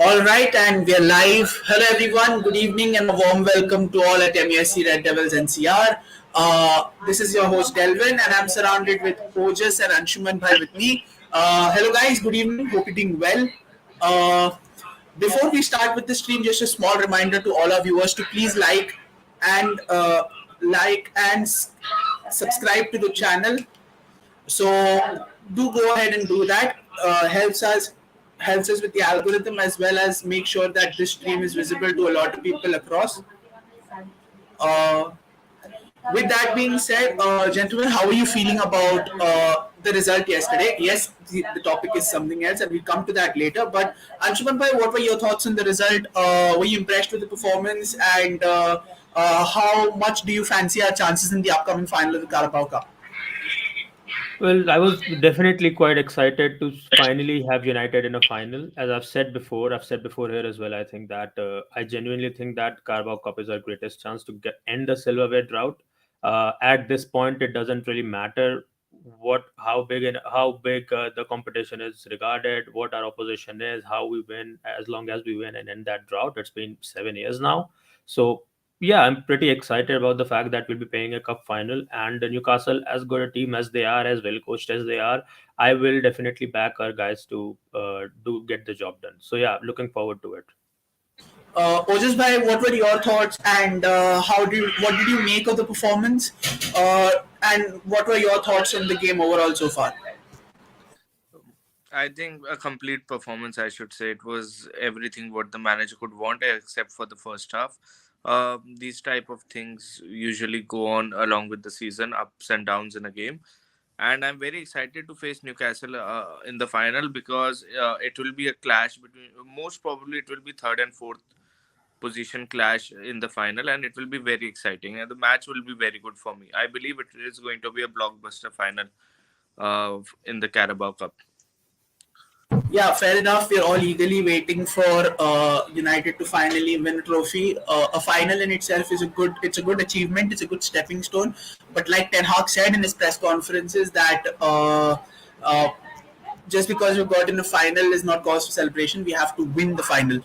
All right, and we are live. Hello, everyone. Good evening, and a warm welcome to all at MESC Red Devils NCR. This is your host Delvin, and I'm surrounded with Ojas and Anshuman Bhai with me. Hello, guys. Good evening. Hope you're doing well. Uh, Before we start with the stream, just a small reminder to all our viewers to please and subscribe to the channel. So do go ahead and do that. Helps us with the algorithm as well as make sure that this stream is visible to a lot of people across. Uh, with that being said, gentlemen, how are you feeling about the result yesterday? Yes, the topic is something else, and we'll come to that later. But Anshuman bhai, what were your thoughts on the result? Were you impressed with the performance, and how much do you fancy our chances in the upcoming final of the Carabao Cup? Well, I was definitely quite excited to finally have United in a final. As I've said before here as well. I think that I genuinely think that Carabao Cup is our greatest chance to end the silverware drought. At this point, it doesn't really matter how big the competition is regarded, what our opposition is, how we win. As long as we win and end that drought, it's been 7 years now. So yeah, I'm pretty excited about the fact that we'll be playing a cup final, and Newcastle, as good a team as they are, as well coached as they are, I will definitely back our guys to do get the job done. So yeah, looking forward to it. Ojas bhai, what were your thoughts and what did you make of the performance? And what were your thoughts on the game overall so far? I think a complete performance, I should say. It was everything what the manager could want, except for the first half. These type of things usually go on along with the season, ups and downs in a game. And I'm very excited to face Newcastle in the final because it will be a clash between, most probably, it will be third and fourth position clash in the final, and it will be very exciting. And the match will be very good for me. I believe it is going to be a blockbuster final in the Carabao Cup. Yeah, fair enough. We're all eagerly waiting for United to finally win a trophy. A final in itself is a good achievement. It's a good stepping stone. But like Ten Hag said in his press conferences that uh, just because we got in the final is not cause for celebration. We have to win the final.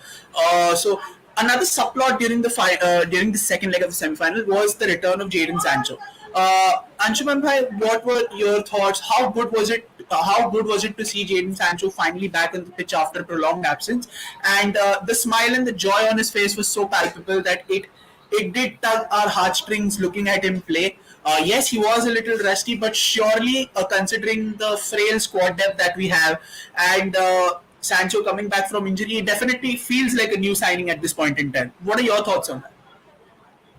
So another subplot during the second leg of the semi-final was the return of Jadon Sancho. Anshuman bhai, what were your thoughts? How good was it? How good was it to see Jadon Sancho finally back on the pitch after a prolonged absence? And the smile and the joy on his face was so palpable that it did tug our heartstrings looking at him play. Yes, he was a little rusty, but surely, considering the frail squad depth that we have, and Sancho coming back from injury, it definitely feels like a new signing at this point in time. What are your thoughts on that?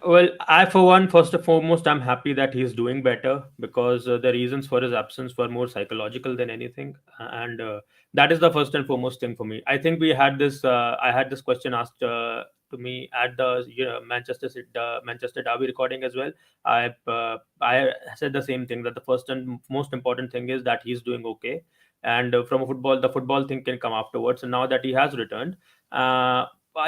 Well, I, for one, first and foremost, I'm happy that he's doing better because the reasons for his absence were more psychological than anything, and that is the first and foremost thing for me. I think we had this. I had this question asked to me at the Manchester Derby recording as well. I said the same thing, that the first and most important thing is that he's doing okay, and from a football, the football thing can come afterwards. And now that he has returned.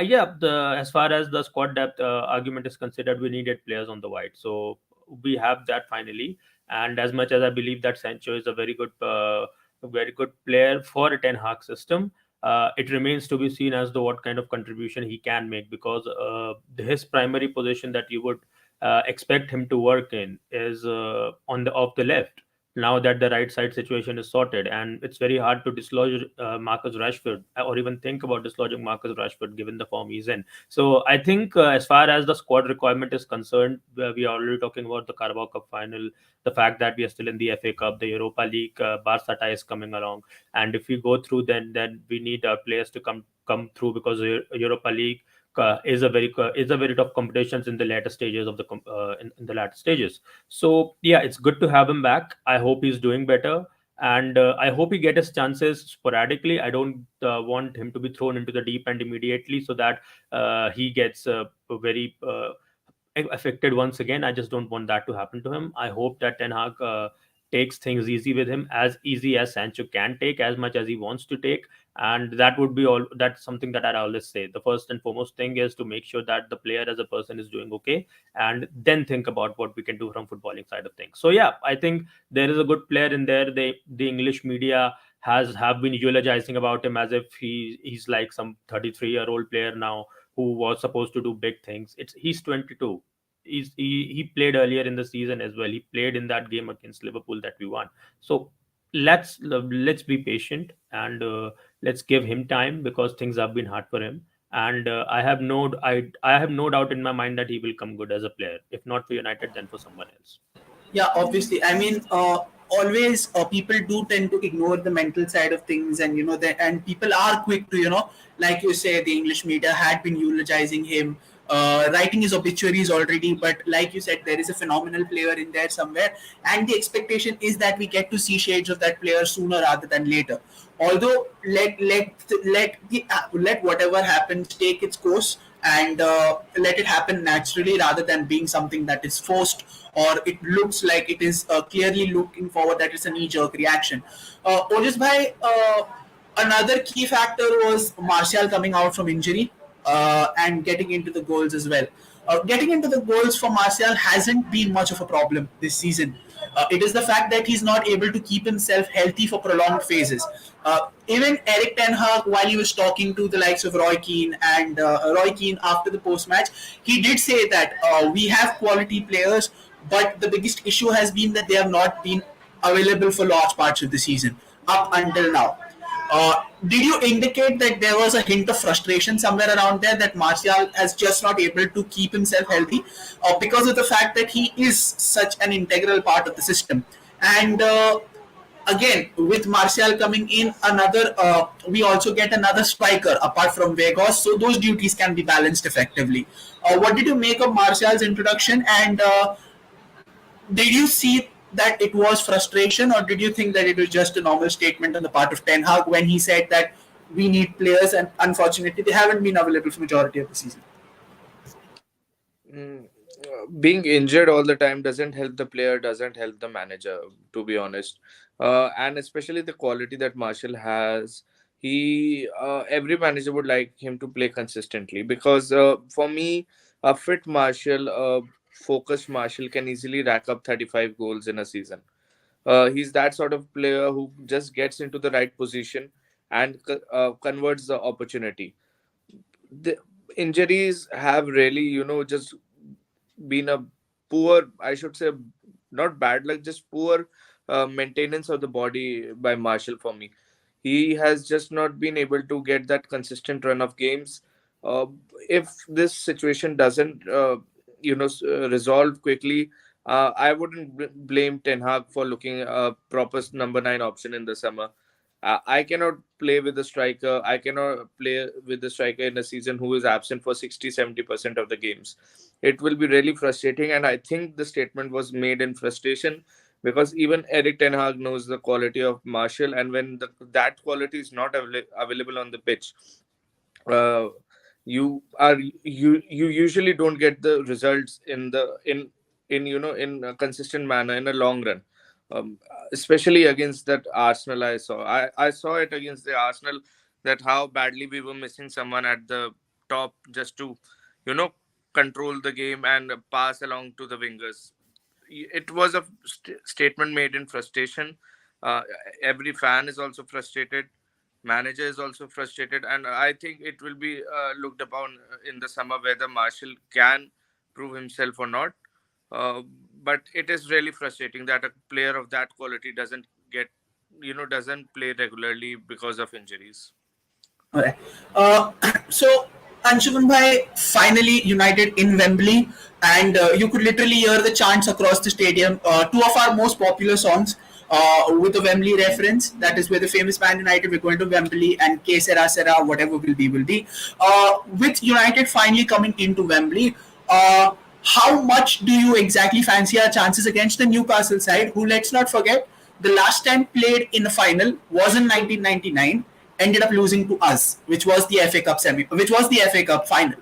Yeah, as far as the squad depth argument is considered, we needed players on the white, so we have that finally. And as much as I believe that Sancho is a very good player for a Ten Hag system, it remains to be seen as to what kind of contribution he can make, because his primary position that you would expect him to work in is on the off the left. Now that the right side situation is sorted, and it's very hard to dislodge Marcus Rashford, or even think about dislodging Marcus Rashford given the form he's in. So I think as far as the squad requirement is concerned, we are already talking about the Carabao Cup final, the fact that we are still in the FA Cup, the Europa League, Barca tie is coming along, and if we go through, then we need our players to come through, because Europa League is a very tough competitions in the later stages of in the latter stages. So yeah, it's good to have him back. I hope he's doing better, and I hope he gets his chances sporadically. I don't want him to be thrown into the deep end immediately, so that he gets very affected once again. I just don't want that to happen to him. I hope that Ten Hag takes things easy with him, as easy as Sancho can take, as much as he wants to take. And that would be all. That's something that I always say. The first and foremost thing is to make sure that the player as a person is doing okay, and then think about what we can do from footballing side of things. So yeah, I think there is a good player in there. The English media have been eulogizing about him as if he's like some 33-year-old player now who was supposed to do big things. He's 22. He played earlier in the season as well. He played in that game against Liverpool that we won. So let's be patient, and let's give him time, because things have been hard for him. And I have no doubt in my mind that he will come good as a player, if not for United, then for someone else. Yeah, obviously. I mean, always people do tend to ignore the mental side of things, and and people are quick to, like you say, the English media had been eulogizing him, writing his obituaries already. But like you said, there is a phenomenal player in there somewhere, and the expectation is that we get to see shades of that player sooner rather than later. Although let whatever happens take its course, and let it happen naturally rather than being something that is forced, or it looks like it is clearly looking forward that it's a knee-jerk reaction. Otis bhai, another key factor was Martial coming out from injury and getting into the goals as well. Getting into the goals for Martial hasn't been much of a problem this season. It is the fact that he's not able to keep himself healthy for prolonged phases. Even Eric Ten Hag, while he was talking to the likes of Roy Keane and Roy Keane after the post-match, he did say that we have quality players, but the biggest issue has been that they have not been available for large parts of the season up until now. Did you indicate that there was a hint of frustration somewhere around there, that Martial has just not able to keep himself healthy because of the fact that he is such an integral part of the system? And again, with Martial coming in, we also get another striker apart from Vegas, so those duties can be balanced effectively. What did you make of Martial's introduction, and did you see that it was frustration, or did you think that it was just a normal statement on the part of Ten Hag when he said that we need players, and unfortunately they haven't been available for majority of the season? Mm, Being injured all the time doesn't help the player, doesn't help the manager, to be honest. And especially the quality that Marshall has. Every manager would like him to play consistently, because for me, a fit Marshall, focused Marshall can easily rack up 35 goals in a season. He's that sort of player who just gets into the right position and converts the opportunity. The injuries have really, just been a poor, I should say, not bad, like just poor maintenance of the body by Marshall for me. He has just not been able to get that consistent run of games. Uh, if this situation doesn't, resolve quickly, I wouldn't blame Ten Hag for looking a proper number nine option in the summer. I cannot play with a striker. I cannot play with the striker in a season who is absent for 60-70% of the games. It will be really frustrating. And I think the statement was made in frustration, because even Eric Ten Hag knows the quality of Marshall. And when that quality is not available on the pitch, uh, you usually don't get the results in a consistent manner in a long run. Especially against that Arsenal, I saw it against the Arsenal, that how badly we were missing someone at the top just to you know control the game and pass along to the wingers. It was a statement made in frustration. uh, every fan is also frustrated, manager is also frustrated, and I think it will be looked upon in the summer whether Marshall can prove himself or not. uh, but it is really frustrating that a player of that quality doesn't play regularly because of injuries. Alright. Uh, so, Anshuman bhai, finally United in Wembley, and you could literally hear the chants across the stadium. Two of our most popular songs with a Wembley reference. That is where the famous band United, we're going to Wembley, and Que Sera Sera, whatever will be, will be. With United finally coming into Wembley, how much do you exactly fancy our chances against the Newcastle side, who, let's not forget, the last time played in the final was in 1999, ended up losing to us, which was the FA Cup which was the FA Cup final.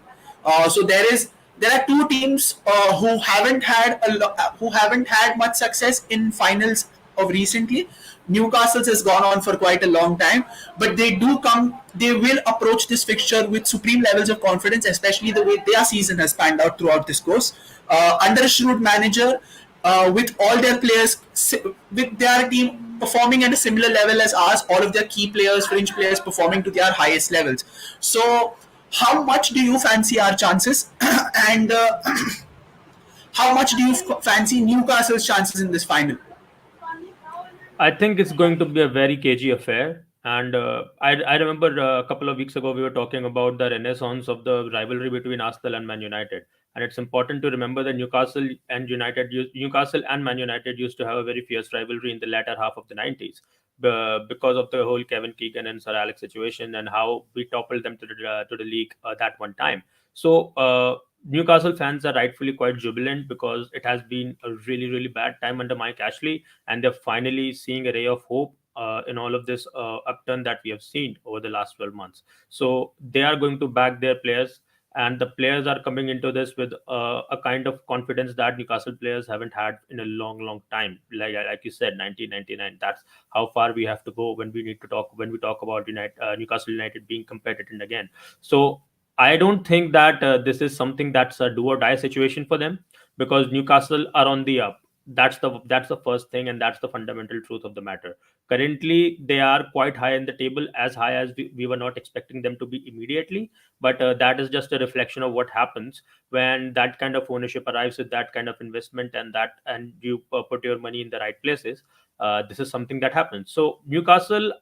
So there are two teams who haven't had much success in finals of recently. Newcastle's has gone on for quite a long time, but they will approach this fixture with supreme levels of confidence, especially the way their season has panned out throughout this course. Under a shrewd manager, with all their players, with their team performing at a similar level as ours, all of their key players, fringe players performing to their highest levels. So, how much do you fancy our chances? And how much do you fancy Newcastle's chances in this final? I think it's going to be a very cagey affair. And I remember a couple of weeks ago we were talking about the renaissance of the rivalry between Arsenal and Man United. And it's important to remember that Newcastle and Man United used to have a very fierce rivalry in the latter half of the 90s, because of the whole Kevin Keegan and Sir Alex situation and how we toppled them to the league that one time. So Newcastle fans are rightfully quite jubilant because it has been a really really bad time under Mike Ashley, and they're finally seeing a ray of hope in all of this upturn that we have seen over the last 12 months. So they are going to back their players, and the players are coming into this with a kind of confidence that Newcastle players haven't had in a long, long time. Like you said, 1999. That's how far we have to go when we talk about Newcastle United being competitive again. So I don't think that this is something that's a do or die situation for them, because Newcastle are on the up. That's the first thing, and that's the fundamental truth of the matter. Currently they are quite high in the table, as high as we were not expecting them to be immediately. But that is just a reflection of what happens when that kind of ownership arrives with that kind of investment, and you put your money in the right places. This is something that happens. So Newcastle,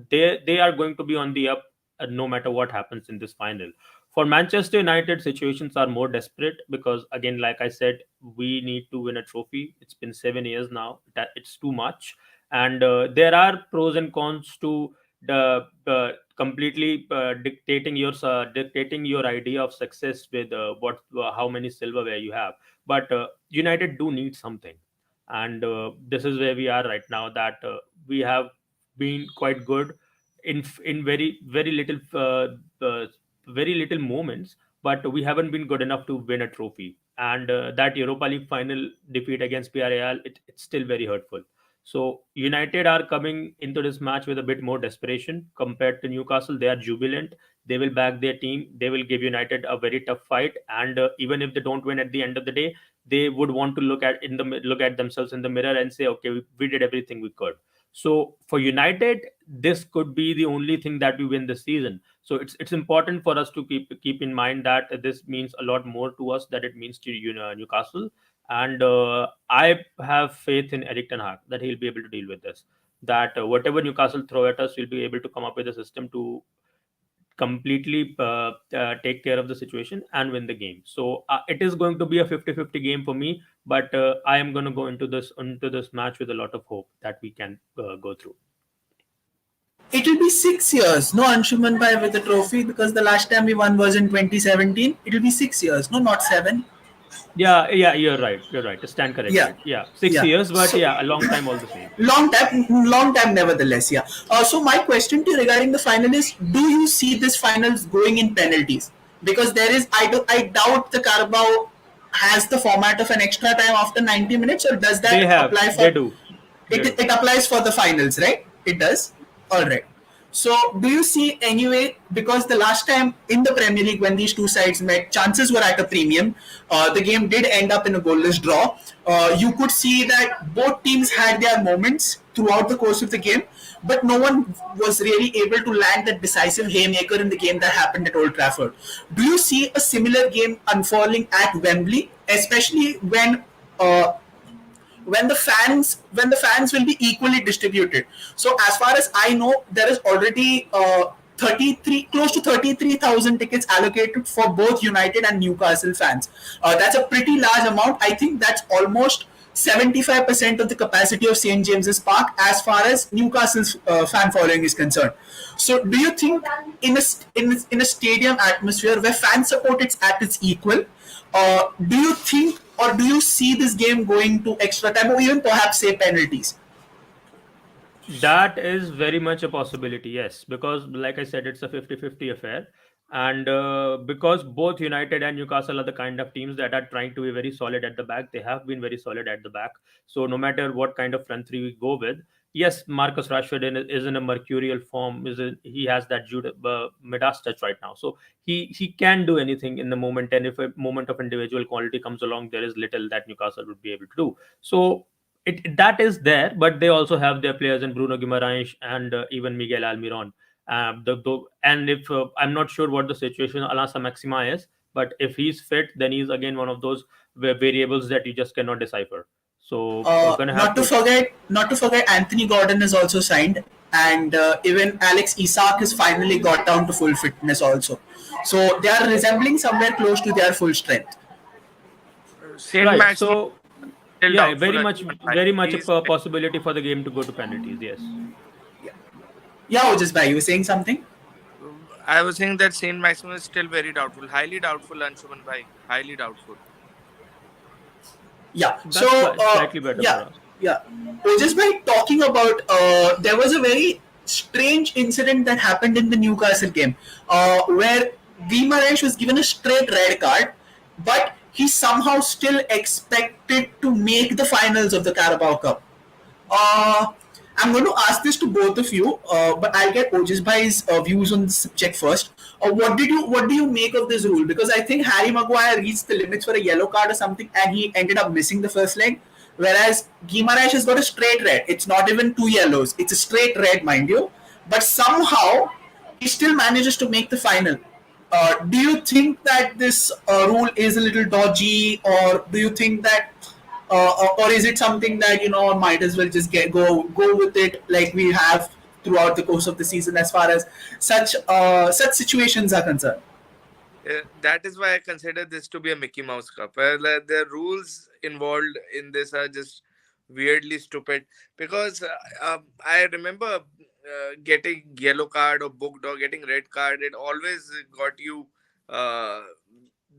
they are going to be on the up, no matter what happens in this final. For Manchester United, situations are more desperate because, again, like I said, we need to win a trophy. It's been 7 years now. It's too much, and there are pros and cons to the completely dictating your idea of success with how many silverware you have. But United do need something, and this is where we are right now. That we have been quite good in very little very little moments, but we haven't been good enough to win a trophy. And that Europa League final defeat against Villarreal, it's still very hurtful. So United are coming into this match with a bit more desperation compared to Newcastle. They are jubilant. They will back their team. They will give United a very tough fight. And even if they don't win at the end of the day, they would want to look at themselves in the mirror and say, okay, we did everything we could. So for United, this could be the only thing that we win this season. So it's important for us to keep in mind that this means a lot more to us than it means to Newcastle. And I have faith in Eric Ten Hag that he'll be able to deal with this. That whatever Newcastle throw at us, we'll be able to come up with a system to completely take care of the situation and win the game. So it is going to be a 50-50 game for me, but I am going to go into this match with a lot of hope that we can go through. It'll be 6 years, no Anshuman Bhai with the trophy, because the last time we won was in 2017. It'll be 6 years, no, not seven. Yeah, you're right, stand Yeah, corrected. Yeah, six yeah. years but So yeah, a long time all the same. long time nevertheless, yeah. So my question to you regarding the final is, do you see this finals going in penalties? Because there is, I doubt the Carabao has the format of an extra time after 90 minutes, or does they that have apply they for do they it? do It applies for the finals, right? It does. All right. So, do you see anyway? Because the last time in the Premier League, when these two sides met, chances were at a premium. The game did end up in a goalless draw. You could see that both teams had their moments throughout the course of the game, but no one was really able to land that decisive haymaker in the game that happened at Old Trafford. Do you see a similar game unfolding at Wembley, especially when the fans will be equally distributed? So as far as I know, there is already 33 close to 33,000 tickets allocated for both United and Newcastle fans. That's a pretty large amount. I think that's almost 75% of the capacity of St James's Park as far as Newcastle's fan following is concerned. So, do you think in a stadium atmosphere where fan support is at its equal, do you think or do you see this game going to extra time or even perhaps say penalties? That is very much a possibility, yes, because like I said, it's a 50-50 affair. And because both United and Newcastle are the kind of teams that are trying to be very solid at the back, they have been very solid at the back. So no matter what kind of front three we go with, yes, Marcus Rashford is in a mercurial form. He has that Jude Midas touch right now. So he can do anything in the moment. And if a moment of individual quality comes along, there is little that Newcastle would be able to do. So that is there, but they also have their players in Bruno Guimaraes and even Miguel Almiron. And if I'm not sure what the situation Alasa Maxima is, but if he's fit, then he's again one of those variables that you just cannot decipher. So gonna have to. Not to forget, Anthony Gordon is also signed, and even Alex Isak has finally got down to full fitness also. So they are resembling somewhere close to their full strength. Saint Right. Maximin So still yeah, doubtful. very much a He's possibility for the game to go to penalties. Yes. Yeah, yeah, Ojis bhai, you were saying something? I was saying that Saint Maximin is still very doubtful, highly doubtful. Anshuman bhai, highly doubtful. Yeah. So That's slightly better for yeah, us. yeah. Just by talking about, there was a very strange incident that happened in the Newcastle game, where Guimaraes was given a straight red card, but he somehow still expected to make the finals of the Carabao Cup. Uh, I'm going to ask this to both of you, but I'll get Ojis Bhai's views on the subject first. What do you make of this rule? Because I think Harry Maguire reached the limits for a yellow card or something, and he ended up missing the first leg. Whereas Guimaraes has got a straight red. It's not even two yellows. It's a straight red, mind you. But somehow he still manages to make the final. Do you think that this rule is a little dodgy, or do you think that, or is it something that might as well just go with it like we have throughout the course of the season as far as such situations are concerned? That is why I consider this to be a Mickey Mouse Cup. The rules involved in this are just weirdly stupid because I remember getting yellow card or booked or getting red card. It always got you uh,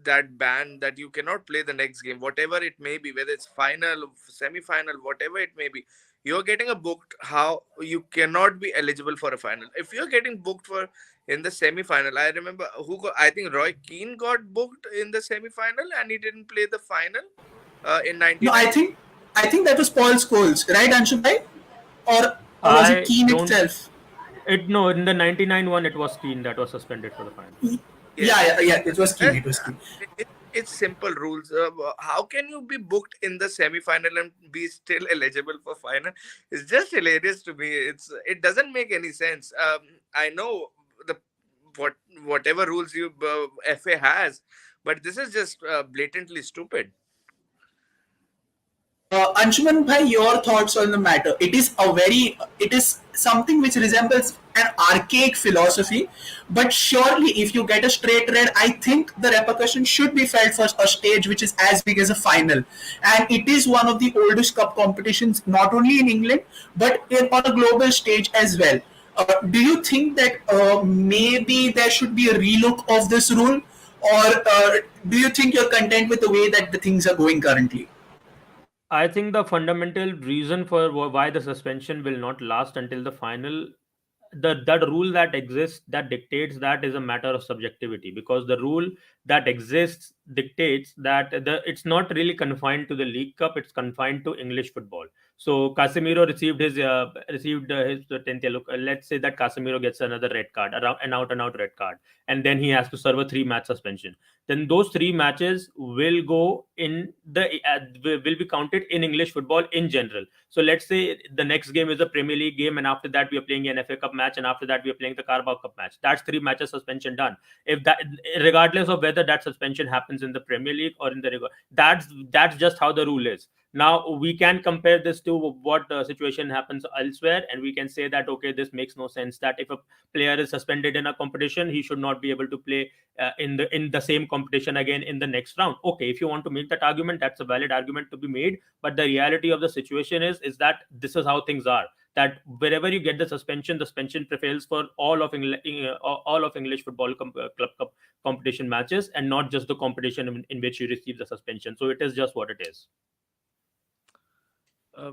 that ban that you cannot play the next game, whatever it may be, whether it's final, semi-final, whatever it may be. You're getting a booked. How you cannot be eligible for a final if you're getting booked for in the semi-final. I remember I think Roy Keane got booked in the semi-final and he didn't play the final in No, 99. I think that was Paul Scholes, right, Anshubai? Or was it I Keane don't. itself? It No, in the 99 one, it was Keane that was suspended for the final. Yes. Yeah. It was Uh, Keane. It was Keane. it's simple rules. How can you be booked in the semi-final and be still eligible for final? It's just hilarious to me. It doesn't make any sense. I know the what whatever rules you FA has, but this is just blatantly stupid. Anshuman bhai, your thoughts on the matter? It is something which resembles an archaic philosophy, but surely if you get a straight red, I think the repercussion should be felt for a stage which is as big as a final, and it is one of the oldest cup competitions, not only in England but on a global stage as well. Do you think that maybe there should be a relook of this rule, or do you think you're content with the way that the things are going currently? I think the fundamental reason for why the suspension will not last until the final, that rule that exists that dictates that is a matter of subjectivity, because the rule that exists dictates that it's not really confined to the League Cup, it's confined to English football. So Casemiro received his 10th yellow. Let's say that Casemiro gets another red card, around an out and out red card, and then he has to serve a 3 match suspension. Then those 3 matches will go in the will be counted in English football in general. So let's say the next game is a Premier League game, and after that we are playing an FA Cup match, and after that we are playing the Carabao Cup match. That's 3 matches suspension done. If that, regardless of whether that suspension happens in the Premier League or in the that's just how the rule is. Now we can compare this to what situation happens elsewhere, and we can say that okay, this makes no sense. That if a player is suspended in a competition, he should not be able to play in the same competition again in the next round. Okay, if you want to make that argument, that's a valid argument to be made, but the reality of the situation is that this is how things are, that wherever you get the suspension prevails for all of English football club cup competition matches, and not just the competition in which you receive the suspension. So it is just what it is. Uh,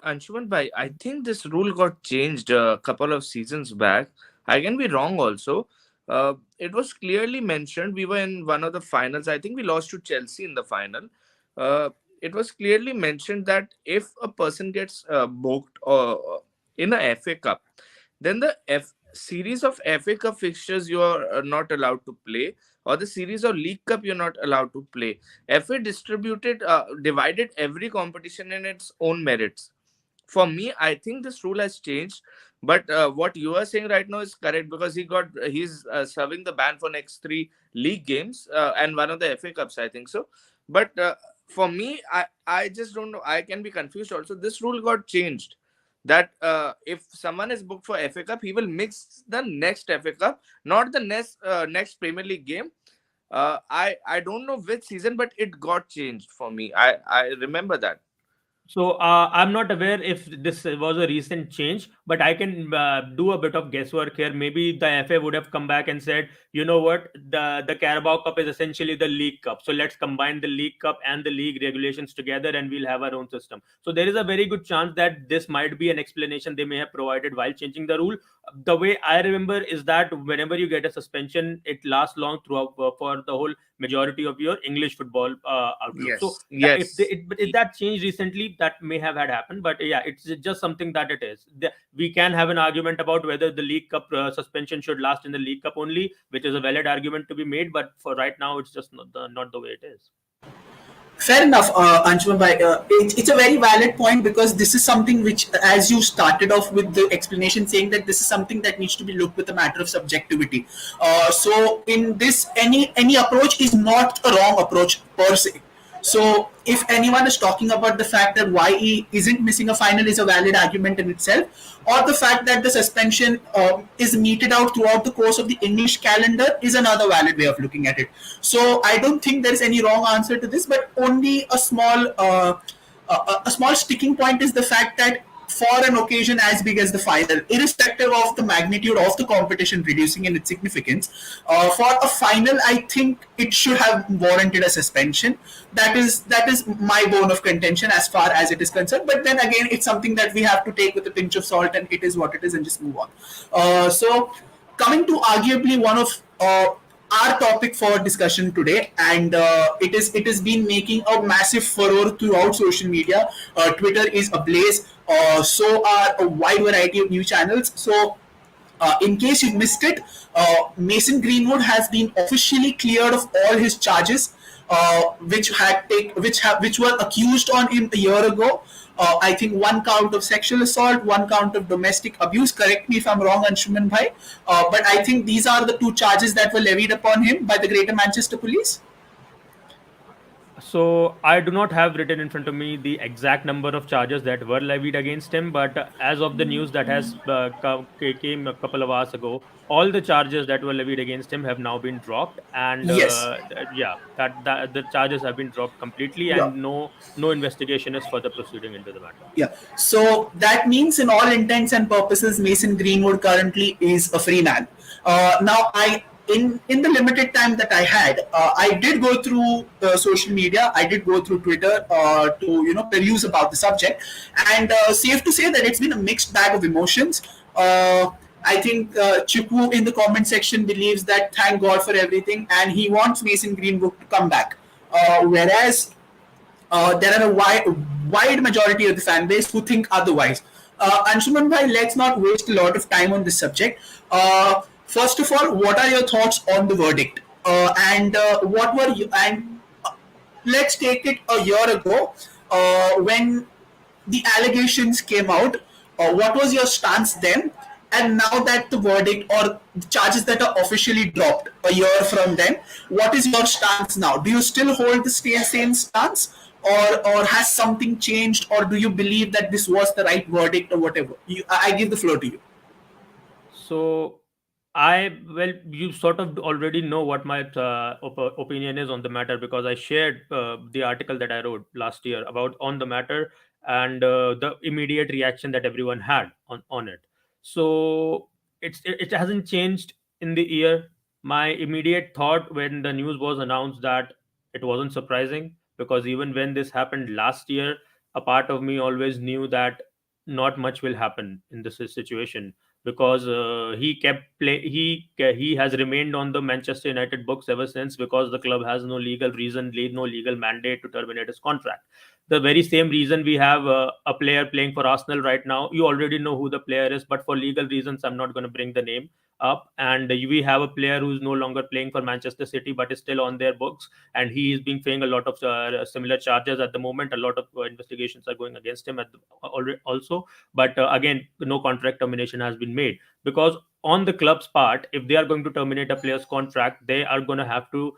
Anshuman bhai, I think this rule got changed a couple of seasons back. I can be wrong also. It was clearly mentioned. We were in one of the finals. I think we lost to Chelsea in the final. It was clearly mentioned that if a person gets booked in a FA Cup, then the series of FA Cup fixtures you are not allowed to play, or the series of League Cup you're not allowed to play. FA divided every competition in its own merits. For me, I think this rule has changed, but what you are saying right now is correct, because he's serving the ban for next three league games and one of the FA Cups, I think so. But for me, I just don't know. I can be confused also. This rule got changed that if someone is booked for FA Cup, he will mix the next FA Cup, not the next Premier League game. I don't know which season, but it got changed for me. I remember that. So I'm not aware if this was a recent change, but I can do a bit of guesswork here. Maybe the FA would have come back and said, you know what, the Carabao Cup is essentially the League Cup, so let's combine the League Cup and the league regulations together, and we'll have our own system. So there is a very good chance that this might be an explanation they may have provided while changing the rule. The way I remember is that whenever you get a suspension, it lasts long throughout for the whole majority of your English football outlook. So Yes, if yes. if that changed recently, that may have had happened. But yeah, it's just something that it is. We can have an argument about whether the League Cup suspension should last in the League Cup only, which is a valid argument to be made. But for right now, it's just not the way it is. Fair enough, Anshuman bhai. It's a very valid point because this is something which, as you started off with the explanation saying that this is something that needs to be looked with a matter of subjectivity. So in this, any approach is not a wrong approach per se. So if anyone is talking about the fact that why he isn't missing a final is a valid argument in itself, or the fact that the suspension is meted out throughout the course of the English calendar is another valid way of looking at it. So I don't think there is any wrong answer to this, but only a small sticking point is the fact that for an occasion as big as the final, irrespective of the magnitude of the competition reducing in its significance, for a final, I think it should have warranted a suspension. That is my bone of contention as far as it is concerned. But then again, it's something that we have to take with a pinch of salt, and it is what it is, and just move on. So coming to arguably one of our topic for discussion today, and it has been making a massive furore throughout social media. Twitter is ablaze. So are a wide variety of news channels. So in case you missed it, Mason Greenwood has been officially cleared of all his charges, which were accused on him a year ago. I think one count of sexual assault, one count of domestic abuse. Correct me if I'm wrong, Anshuman bhai. But I think these are the two charges that were levied upon him by the Greater Manchester Police. So I do not have written in front of me the exact number of charges that were levied against him, but as of the news that has came a couple of hours ago, all the charges that were levied against him have now been dropped, and Yes. yeah, that the charges have been dropped completely, Yeah. and no investigation is further proceeding into the matter. Yeah. So that means, in all intents and purposes, Mason Greenwood currently is a free man. Now, in the limited time that I had, I did go through social media. I did go through Twitter to peruse about the subject, and safe to say that it's been a mixed bag of emotions. I think Chiku in the comment section believes that thank God for everything, and he wants Mason Greenwood to come back. Whereas there are a wide majority of the fan base who think otherwise. Anshuman bhai, let's not waste a lot of time on this subject. First of all, what are your thoughts on the verdict? And what were you? And let's take it a year ago when the allegations came out. What was your stance then? And now that the verdict or the charges that are officially dropped a year from then, what is your stance now? Do you still hold the same stance, or has something changed, or do you believe that this was the right verdict, or whatever? I give the floor to you. So you sort of already know what my opinion is on the matter, because I shared the article that I wrote last year about on the matter, and the immediate reaction that everyone had on it. So it hasn't changed in the year. My immediate thought when the news was announced, that it wasn't surprising, because even when this happened last year, a part of me always knew that not much will happen in this situation, because he has remained on the Manchester United books ever since, because the club has no legal reason, no legal mandate to terminate his contract. The very same reason we have a player playing for Arsenal right now. You already know who the player is, but for legal reasons, I'm not going to bring the name up. And we have a player who's no longer playing for Manchester City, but is still on their books, and he is being paying a lot of similar charges at the moment. A lot of investigations are going against him already also, but again, no contract termination has been made, because on the club's part, if they are going to terminate a player's contract, they are going to have to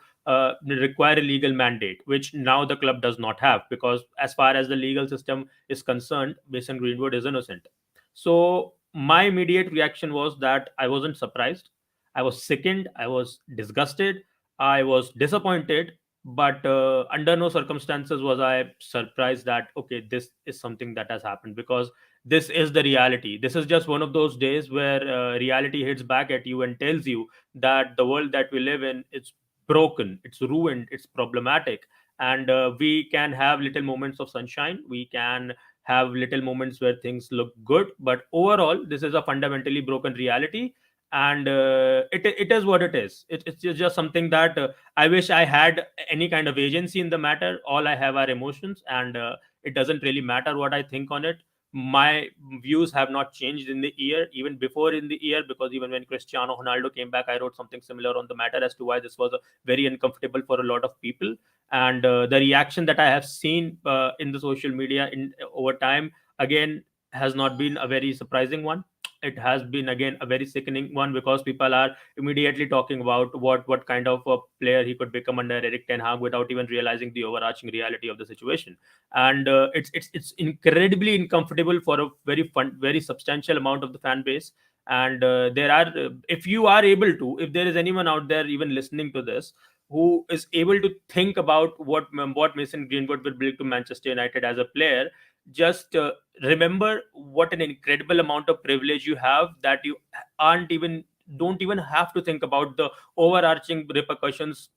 require a legal mandate, which now the club does not have, because as far as the legal system is concerned, Mason Greenwood is innocent. So my immediate reaction was that I wasn't surprised. I was sickened. I was disgusted. I was disappointed. But under no circumstances was I surprised that, okay, this is something that has happened, because this is the reality. This is just one of those days where reality hits back at you and tells you that the world that we live in is broken, it's ruined, it's problematic. And we can have little moments of sunshine, we can have little moments where things look good, but overall this is a fundamentally broken reality. And it is what it is. It's just something that I wish I had any kind of agency in the matter. All I have are emotions, and it doesn't really matter what I think on it. My views have not changed in the year, even before in the year, because even when Cristiano Ronaldo came back, I wrote something similar on the matter as to why this was very uncomfortable for a lot of people. And the reaction that I have seen in the social media in over time, again, has not been a very surprising one. It has been again a very sickening one, because people are immediately talking about what kind of a player he could become under Eric Ten Hag, without even realizing the overarching reality of the situation. And it's incredibly uncomfortable for a very substantial amount of the fan base. And there are if you are able to, if there is anyone out there even listening to this who is able to think about what Mason Greenwood will bring to Manchester United as a player, just remember what an incredible amount of privilege you have, that you aren't even don't even have to think about the overarching repercussions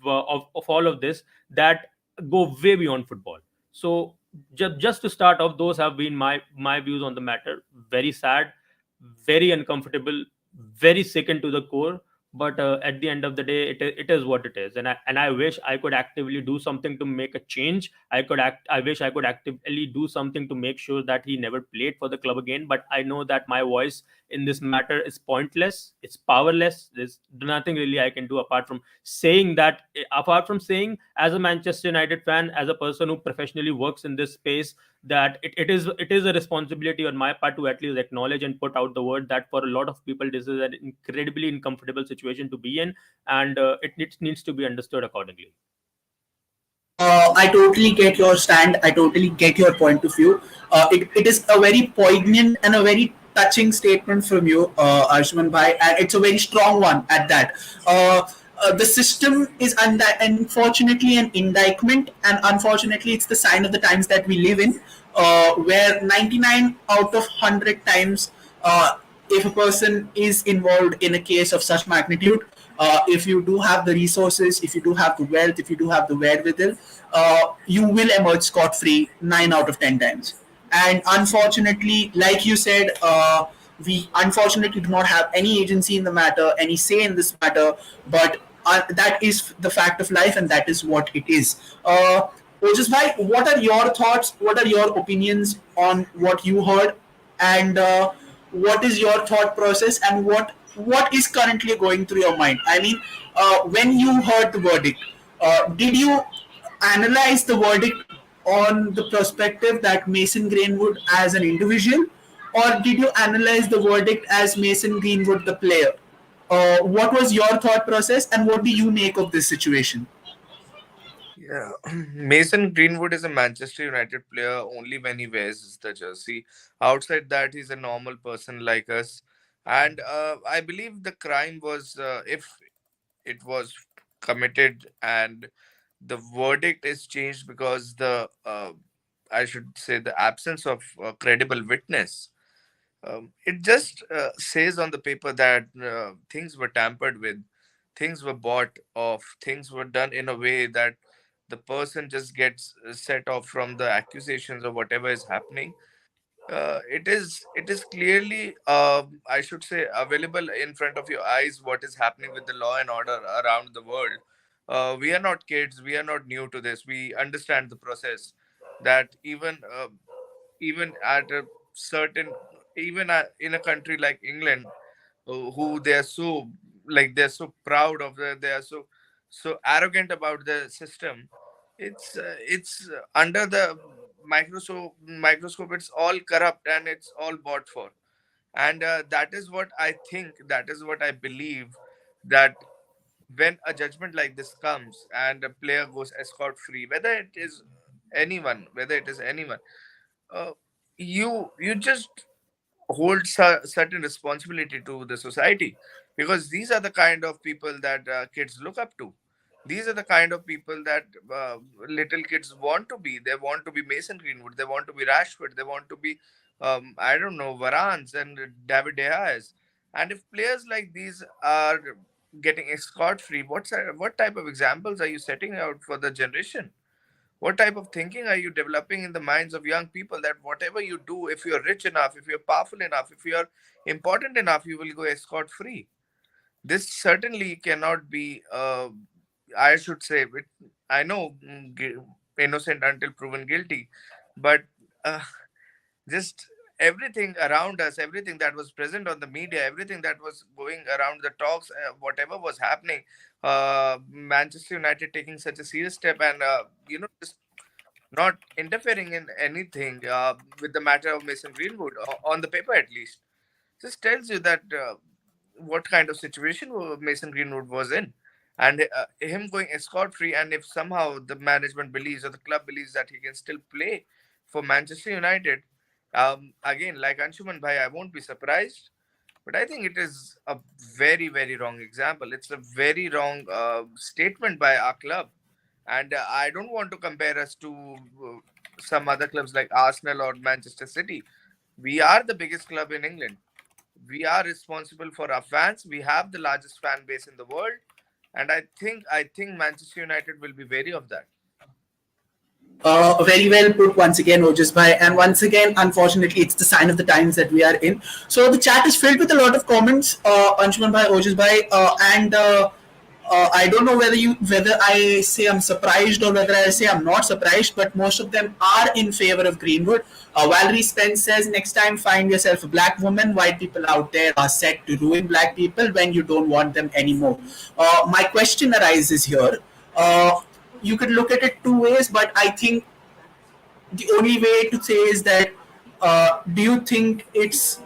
of all of this that go way beyond football. So just to start off, those have been my views on the matter. Very sad, very uncomfortable, very sickened to the core. But at the end of the day, it is what it is. And I wish I could actively do something to make a change. I wish I could actively do something to make sure that he never played for the club again. But I know that my voice in this matter is pointless, it's powerless. There's nothing really I can do apart from saying that, apart from saying, as a Manchester United fan, as a person who professionally works in this space, that it is a responsibility on my part to at least acknowledge and put out the word that for a lot of people this is an incredibly uncomfortable situation to be in. And it needs to be understood accordingly. I totally get your stand. I totally get your point of view. It is a very poignant and a very touching statement from you, Arshman Bhai, and it's a very strong one at that. The system is unfortunately an indictment, and unfortunately, it's the sign of the times that we live in, where 99 out of 100 times, if a person is involved in a case of such magnitude, if you do have the resources, if you do have the wealth, if you do have the wherewithal, you will emerge scot free 9 out of 10 times. And unfortunately, like you said, we unfortunately do not have any agency in the matter, any say in this matter, but that is the fact of life, and that is what it is. Ojas bhai, what are your thoughts? What are your opinions on what you heard? And what is your thought process, and what is currently going through your mind? I mean, when you heard the verdict, did you analyze the verdict on the perspective that Mason Greenwood as an individual, or did you analyze the verdict as Mason Greenwood the player? What was your thought process, and what do you make of this situation? Yeah, Mason Greenwood is a Manchester United player only when he wears the jersey. Outside that, he's a normal person like us. And I believe the crime was, if it was committed, and the verdict is changed because I should say, the absence of credible witness. It just says on the paper that things were tampered with, things were bought off, things were done in a way that the person just gets set off from the accusations of whatever is happening. It is clearly, I should say, available in front of your eyes what is happening with the law and order around the world. We are not kids, we are not new to this, we understand the process. that even at a certain, even in a country like England, who they are so, like, they're so proud of they are so arrogant about the system. It's under the microscope, it's all corrupt and it's all bought for. And that is what I think, that is what I believe, that when a judgment like this comes and a player goes escort free, whether it is anyone, uh, you just hold certain responsibility to the society, because these are the kind of people that kids look up to. These are the kind of people that little kids want to be. They want to be Mason Greenwood, they want to be Rashford, they want to be I don't know, Varans and David De Gea. And if players like these are getting escort free, what type of examples are you setting out for the generation? What type of thinking are you developing in the minds of young people, that whatever you do, if you're rich enough, if you're powerful enough, if you're important enough, you will go escort free? This certainly cannot be, I should say, I know, innocent until proven guilty, but uh, just everything around us, everything that was present on the media, everything that was going around the talks, whatever was happening, Manchester United taking such a serious step and just not interfering in anything with the matter of Mason Greenwood, on the paper at least, just tells you that what kind of situation Mason Greenwood was in. And him going escort free, and if somehow the management believes or the club believes that he can still play for Manchester United, again, like Anshuman Bhai, I won't be surprised. But I think it is a very, very wrong example. It's a very wrong statement by our club. And I don't want to compare us to some other clubs like Arsenal or Manchester City. We are the biggest club in England. We are responsible for our fans. We have the largest fan base in the world. And I think Manchester United will be wary of that. Very well put once again, Ojas bhai. And once again, unfortunately, it's the sign of the times that we are in. So the chat is filled with a lot of comments, Anshuman bhai, Ojas bhai, and I don't know whether I say I'm surprised or whether I say I'm not surprised, but most of them are in favor of Greenwood. Valerie Spence says, next time find yourself a black woman. White people out there are set to ruin black people when you don't want them anymore. My question arises here. You could look at it two ways, but I think the only way to say is that do you think it's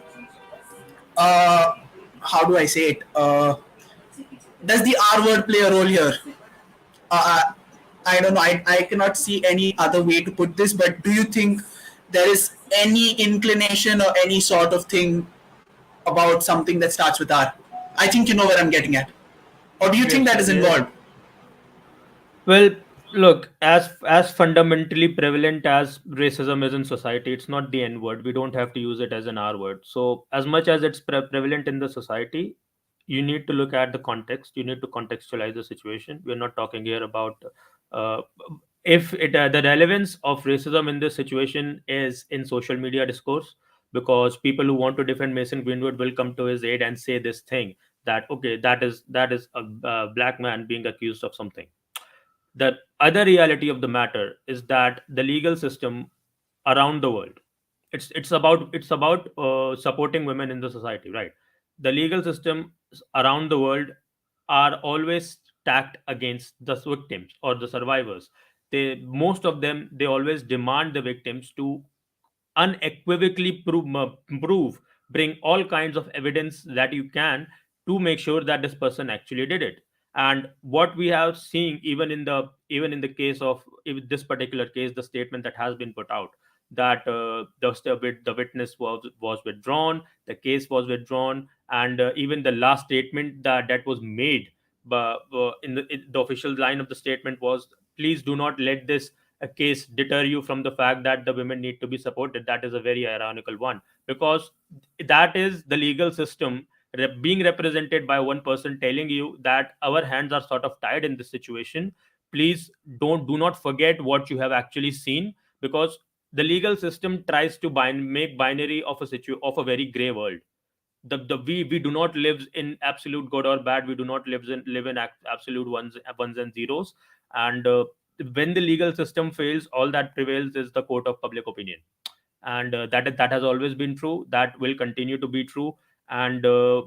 how do I say it? Does the R word play a role here? Uh, I don't know. I cannot see any other way to put this, but do you think there is any inclination or any sort of thing about something that starts with R? I think you know where I'm getting at. Or do you think Yes, that is yes. involved? Well, look, as fundamentally prevalent as racism is in society, it's not the N word. We don't have to use it as an R word. So, as much as it's prevalent in the society, you need to look at the context. You need to contextualize the situation. We're not talking here about uh, if it the relevance of racism in this situation is in social media discourse, because people who want to defend Mason Greenwood will come to his aid and say this thing, that okay, that is a black man being accused of something. The other reality of the matter is that the legal system around the world, it's about supporting women in the society, right? The legal systems around the world are always stacked against the victims or the survivors. They, most of them, they always demand the victims to unequivocally prove, bring all kinds of evidence that you can, to make sure that this person actually did it. And what we have seen, even in the case of, if this particular case, the statement that has been put out, that the witness was withdrawn, the case was withdrawn, and even the last statement that was made, but the official line of the statement was, please do not let this a case deter you from the fact that the women need to be supported. That is a very ironical one, because that is the legal system being represented by one person telling you that our hands are sort of tied in this situation. Please do not forget what you have actually seen, because the legal system tries to make binary of of a very gray world. We do not live in absolute good or bad. We do not live in absolute ones and zeros. And when the legal system fails, all that prevails is the court of public opinion, and that has always been true. That will continue to be true. And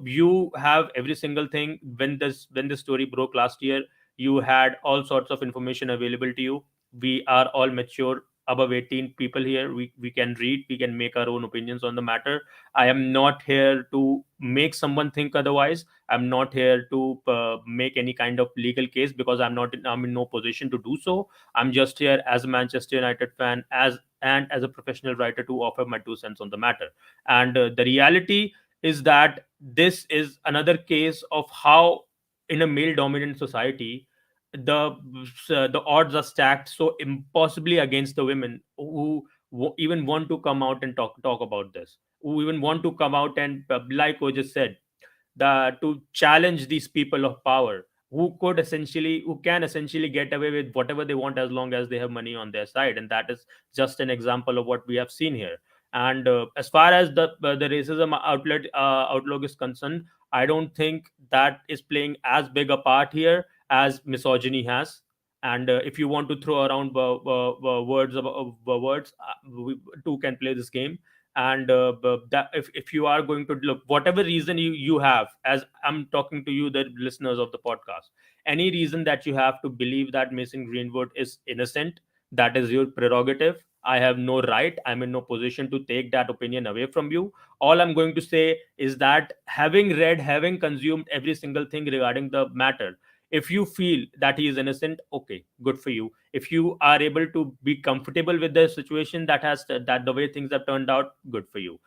you have every single thing. When this story broke last year, you had all sorts of information available to you. We are all mature, above 18 people here. We can read, we can make our own opinions on the matter. I am not here to make someone think otherwise. I'm not here to make any kind of legal case, because I'm in no position to do so. I'm just here as a Manchester United fan, as a professional writer, to offer my 2 cents on the matter. And the reality is that this is another case of how, in a male dominant society, the odds are stacked so impossibly against the women who even want to come out and talk about this, who even want to come out and, like O just said, to challenge these people of power, who can essentially get away with whatever they want as long as they have money on their side. And that is just an example of what we have seen here. And as far as the racism outlook is concerned, I don't think that is playing as big a part here as misogyny has. And if you want to throw around words, we two can play this game. And that if you are going to look, whatever reason you have, as I'm talking to you, the listeners of the podcast, any reason that you have to believe that Mason Greenwood is innocent, that is your prerogative. I have no right, I'm in no position to take that opinion away from you. All I'm going to say is that, having read, having consumed every single thing regarding the matter, if you feel that he is innocent, okay, good for you. If you are able to be comfortable with the situation that the way things have turned out, good for you.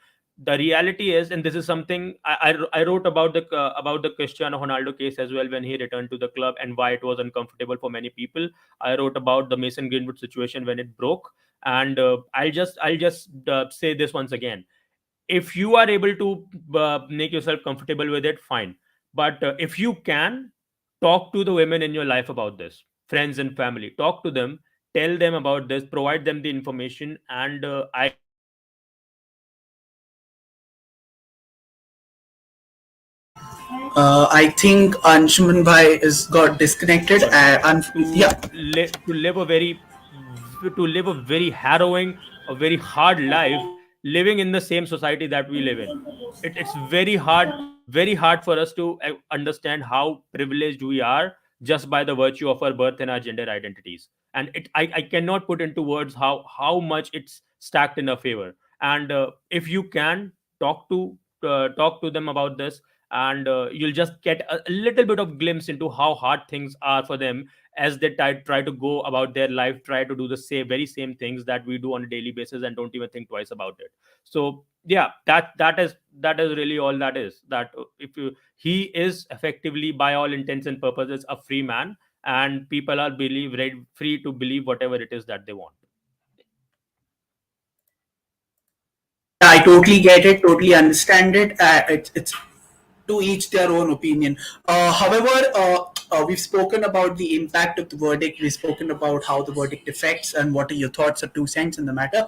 The reality is, and this is something I wrote about the Cristiano Ronaldo case as well, when he returned to the club, and why it was uncomfortable for many people. I wrote about the Mason Greenwood situation when it broke. And I'll just say this once again: if you are able to make yourself comfortable with it, fine. But if you can, talk to the women in your life about this, friends and family, talk to them, tell them about this, provide them the information. And I guess I think Anshuman Bhai is got disconnected. sorry, Yeah. to live a very harrowing, a very hard life, living in the same society that we live in. It's very hard for us to understand how privileged we are, just by the virtue of our birth and our gender identities. And I cannot put into words how much it's stacked in our favor. And if you can, talk to them about this, and you'll just get a little bit of glimpse into how hard things are for them, as they try to go about their life, try to do the very same things that we do on a daily basis, and don't even think twice about it. So yeah, that is really all that is. That if you he is effectively, by all intents and purposes, a free man, and people are free to believe whatever it is that they want. Yeah, I totally get it, totally understand it. It's to each their own opinion. However, we've spoken about the impact of the verdict. We've spoken about how the verdict affects, and what are your thoughts or 2 cents in the matter.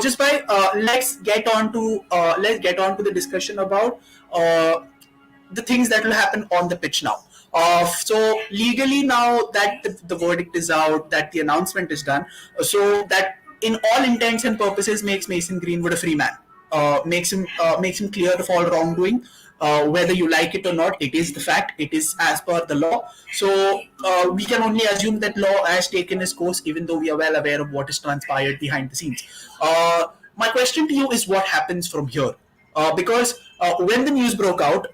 Just by let's get on to the discussion about the things that will happen on the pitch now. So legally, now that the verdict is out, that the announcement is done, so that in all intents and purposes makes Mason Greenwood a free man. Makes him clear of all wrongdoing. Whether you like it or not, it is the fact. It is as per the law. So we can only assume that law has taken its course, even though we are well aware of what is transpired behind the scenes. My question to you is, what happens from here? Because when the news broke out,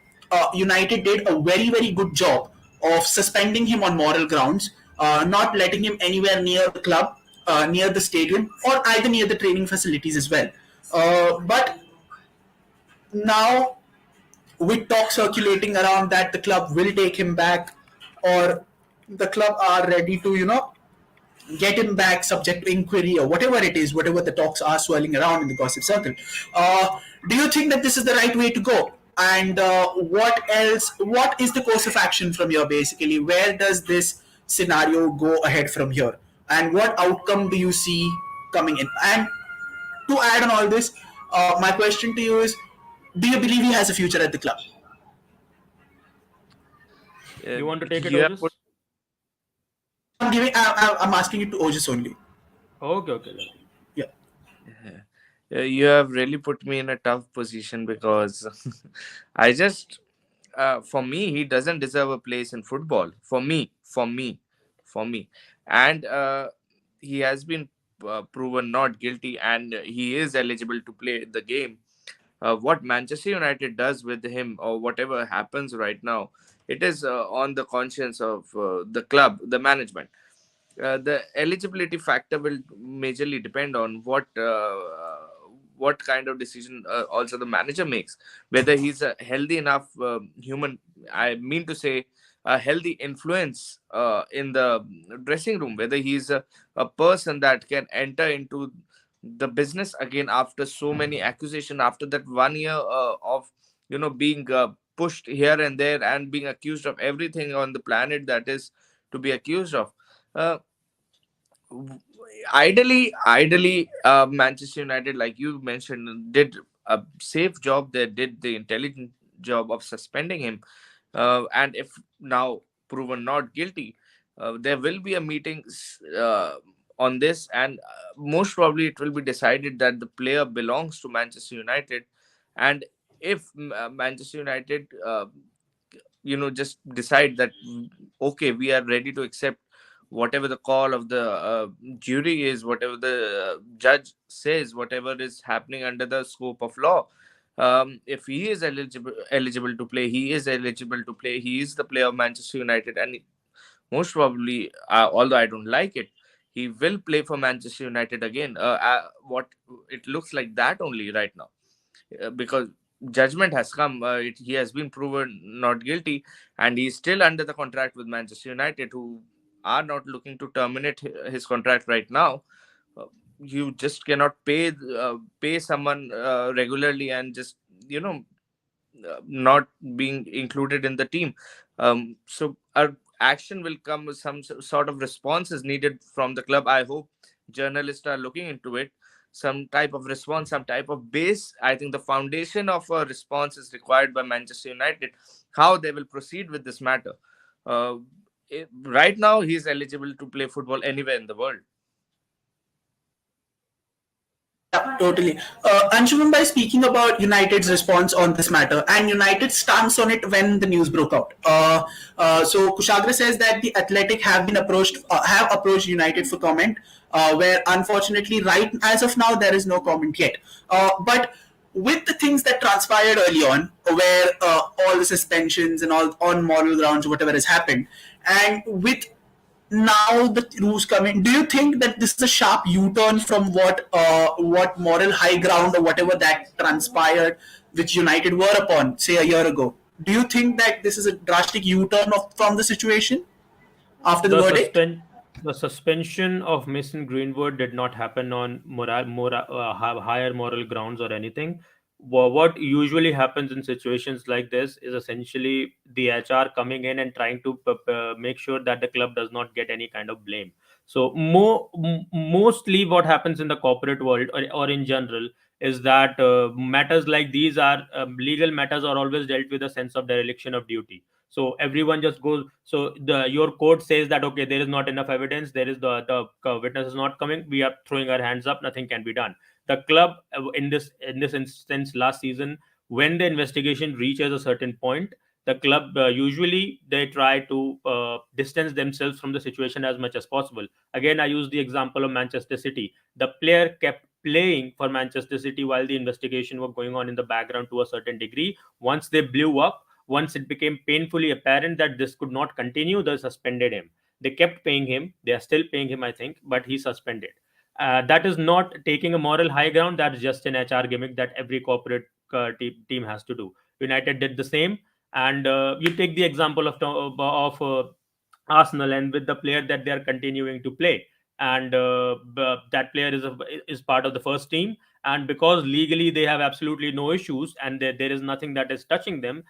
United did a very, very good job of suspending him on moral grounds, not letting him anywhere near the club, near the stadium, or either near the training facilities as well. But now, with talk circulating around that the club will take him back, or the club are ready to, get him back subject to inquiry, or whatever it is, whatever the talks are swirling around in the gossip circle. Do you think that this is the right way to go? And what else? What is the course of action from here, basically? Where does this scenario go ahead from here? And what outcome do you see coming in? And to add on all this, my question to you is, do you believe he has a future at the club? You want to take it, You have Otis? put I'm asking it to Ojas only. Okay, okay, then. Yeah. Yeah. You have really put me in a tough position because I just, for me, he doesn't deserve a place in football. For me, and he has been proven not guilty, and he is eligible to play the game. What Manchester United does with him, or whatever happens right now, it is on the conscience of the club, the management. The eligibility factor will majorly depend on what kind of decision also the manager makes, whether he's a healthy enough human, I mean to say a healthy influence in the dressing room, whether he's a person that can enter into the business again after so many accusations, after that 1 year of being pushed here and there and being accused of everything on the planet that is to be accused of. uh, ideally, Manchester United, like you mentioned, did a safe job. They did the intelligent job of suspending him. And if now proven not guilty, there will be a meeting on this, and most probably it will be decided that the player belongs to Manchester United. And if Manchester United just decide that, okay, we are ready to accept whatever the call of the jury is, whatever the judge says, whatever is happening under the scope of law. If he is eligible to play, he is eligible to play. He is the player of Manchester United, and most probably, although I don't like it, he will play for Manchester United again. What it looks like that only right now, because judgment has come. He has been proven not guilty, and he's still under the contract with Manchester United, who are not looking to terminate his contract right now. Uh, you just cannot pay someone regularly and just not being included in the team. So a action will come, with some sort of response is needed from the club. I hope journalists are looking into it. Some type of response, some type of base. I think the foundation of a response is required by Manchester United. How they will proceed with this matter. Uh, right now, he is eligible to play football anywhere in the world. Yeah, totally. Anshuman, by speaking about United's response on this matter and United's stance on it when the news broke out. So Kushagra says that the Athletic have approached United for comment, where unfortunately, right as of now, there is no comment yet. But with the things that transpired early on, where all the suspensions and all on moral grounds, whatever has happened, and with now the rules coming, do you think that this is a sharp U-turn from what moral high ground or whatever that transpired, which United were upon, say a year ago? Do you think that this is a drastic U-turn from the situation after the The verdict? the suspension of Mason Greenwood did not happen on higher moral grounds or anything. What usually happens in situations like this is essentially the HR coming in and trying to make sure that the club does not get any kind of blame. So mostly what happens in the corporate world, or in general, is that matters like these are legal matters are always dealt with a sense of dereliction of duty. So everyone just goes, so the your court says that, okay, there is not enough evidence, there is the witness is not coming, we are throwing our hands up, nothing can be done. The club, in this instance last season, when the investigation reaches a certain point, the club, usually they try to distance themselves from the situation as much as possible. Again, I use the example of Manchester City. The player kept playing for Manchester City while the investigation was going on in the background to a certain degree. Once they blew up, once it became painfully apparent that this could not continue, they suspended him. They kept paying him. They are still paying him, I think, but he suspended. That is not taking a moral high ground. That's just an HR gimmick that every corporate team has to do. United did the same. And you take the example of Arsenal, and with the player that they are continuing to play, and that player is part of the first team, and because legally they have absolutely no issues, and there is nothing that is touching them,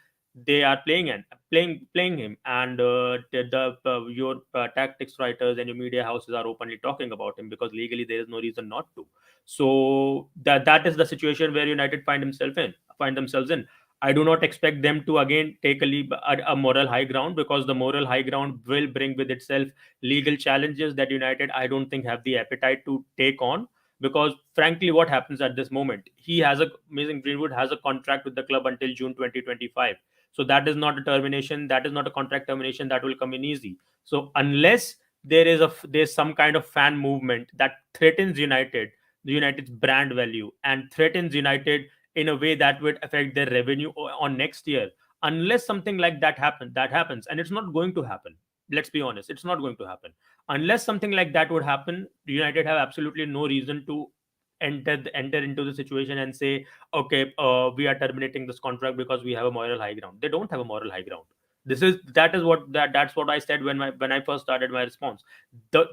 they are playing him, and your tactics writers and your media houses are openly talking about him because legally there is no reason not to. So that is the situation where United find themselves in. I do not expect them to again take a moral high ground, because the moral high ground will bring with itself legal challenges that United, I don't think, have the appetite to take on. Because frankly, what happens at this moment? Mason Greenwood has a contract with the club until June 2025. So that is not a termination. That is not a contract termination that will come in easy. So unless there's some kind of fan movement that threatens the United's brand value, and threatens United in a way that would affect their revenue on next year. Unless something like that happens, and it's not going to happen. Let's be honest, it's not going to happen. Unless something like that would happen, United have absolutely no reason to enter into the situation and say, okay, we are terminating this contract because we have a moral high ground. They don't have a moral high ground. That's what I said when I first started my response.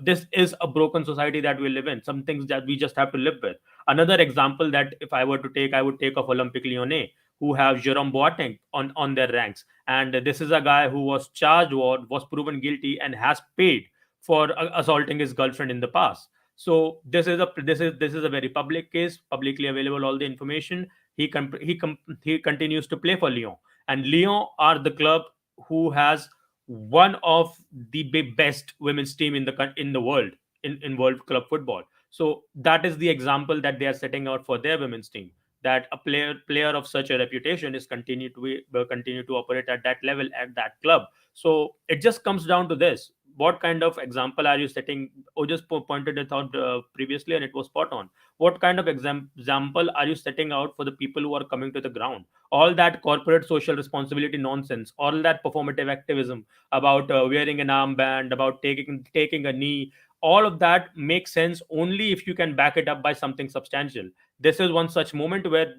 This is a broken society that we live in. Some things that we just have to live with. Another example that if I were to take, I would take of Olympique Lyonnais, who have Jerome Boateng on their ranks, and this is a guy who was charged, was proven guilty, and has paid for assaulting his girlfriend in the past. So this is a very public case, publicly available, all the information. He continues to play for Lyon, and Lyon are the club who has one of the best women's team in the world, in world club football. So that is the example that they are setting out for their women's team, that a player of such a reputation is continue to operate at that level at that club. So it just comes down to this: what kind of example are you setting? Ojas pointed it out previously, and it was spot on. What kind of example are you setting out for the people who are coming to the ground? All that corporate social responsibility nonsense, all that performative activism about wearing an armband, about taking a knee, all of that makes sense only if you can back it up by something substantial. This is one such moment where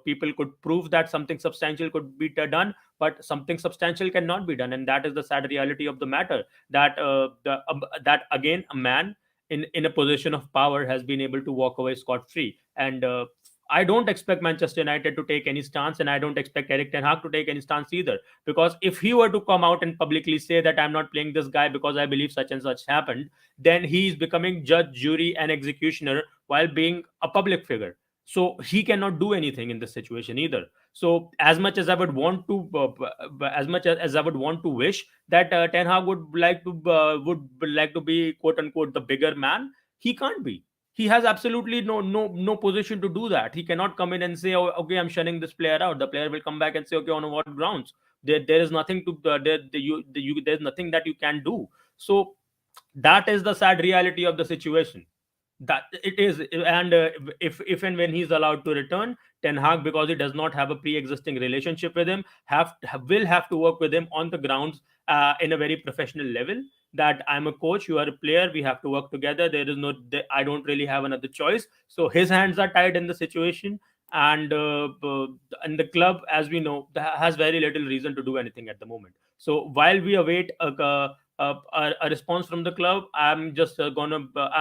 people could prove that something substantial could be done, but something substantial cannot be done, and that is the sad reality of the matter. That again, a man in a position of power has been able to walk away scot free. And I don't expect Manchester United to take any stance, and I don't expect Eric Ten Hag to take any stance either. Because if he were to come out and publicly say that I'm not playing this guy because I believe such and such happened, then he is becoming judge, jury, and executioner while being a public figure. So he cannot do anything in this situation either. So as much as I would want to, as I would want to wish that Ten Hag would like to be quote unquote the bigger man, he can't be. He has absolutely no position to do that. He cannot come in and say, oh, okay, I'm shunning this player out. The player will come back and say, okay, on what grounds? There is nothing to there's nothing that you can do. So that is the sad reality of the situation, that it is. And if and when he's allowed to return, Ten Hag, because he does not have a pre-existing relationship with him, will have to work with him on the grounds in a very professional level. That I'm a coach, you are a player, we have to work together. I don't really have another choice. So his hands are tied in the situation. And the club, as we know, has very little reason to do anything at the moment. So while we await a response from the club, I'm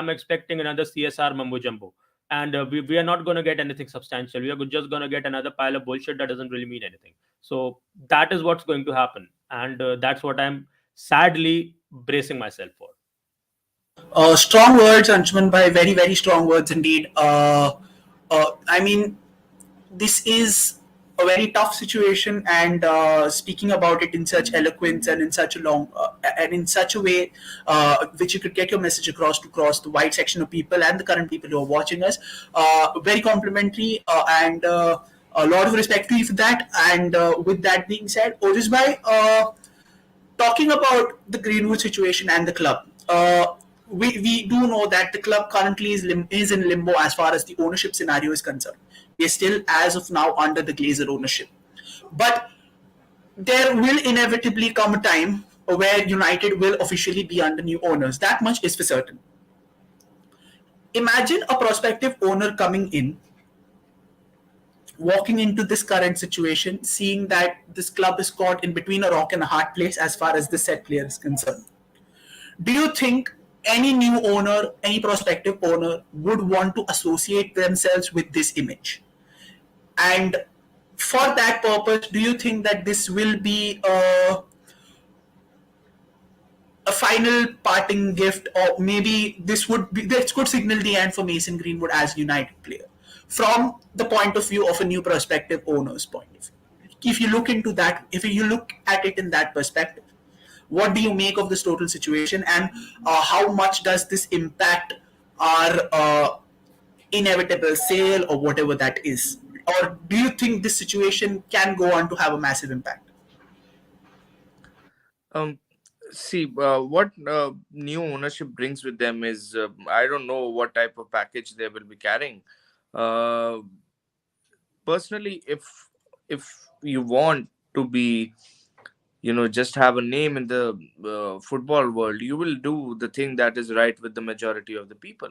expecting another CSR mumbo jumbo. And we are not going to get anything substantial. We are just going to get another pile of bullshit that doesn't really mean anything. So that is what's going to happen. And that's what I'm sadly bracing myself for. Strong words, Anshuman, by very, very strong words indeed. I mean, this is a very tough situation, and speaking about it in such eloquence and in such a and in such a way which you could get your message across to cross the wide section of people and the current people who are watching us, very complimentary, and a lot of respect to you for that. And with that being said, Orisbai, talking about the Greenwood situation and the club, we do know that the club currently is in limbo as far as the ownership scenario is concerned. We are still, as of now, under the Glazer ownership. But there will inevitably come a time where United will officially be under new owners. That much is for certain. Imagine a prospective owner coming in, walking into this current situation, seeing that this club is caught in between a rock and a hard place as far as the said player is concerned. Do you think any new owner, any prospective owner would want to associate themselves with this image? And for that purpose, do you think that this will be a final parting gift, or maybe this could signal the end for Mason Greenwood as a United player from the point of view of a new prospective owner's point of view? if you look into that, if you look at it in that perspective, what do you make of this total situation, and how much does this impact our inevitable sale or whatever that is? Or do you think this situation can go on to have a massive impact? Um, See, what new ownership brings with them is I don't know what type of package they will be carrying. Uh, Personally, if you want to be, just have a name in the football world, you will do the thing that is right with the majority of the people.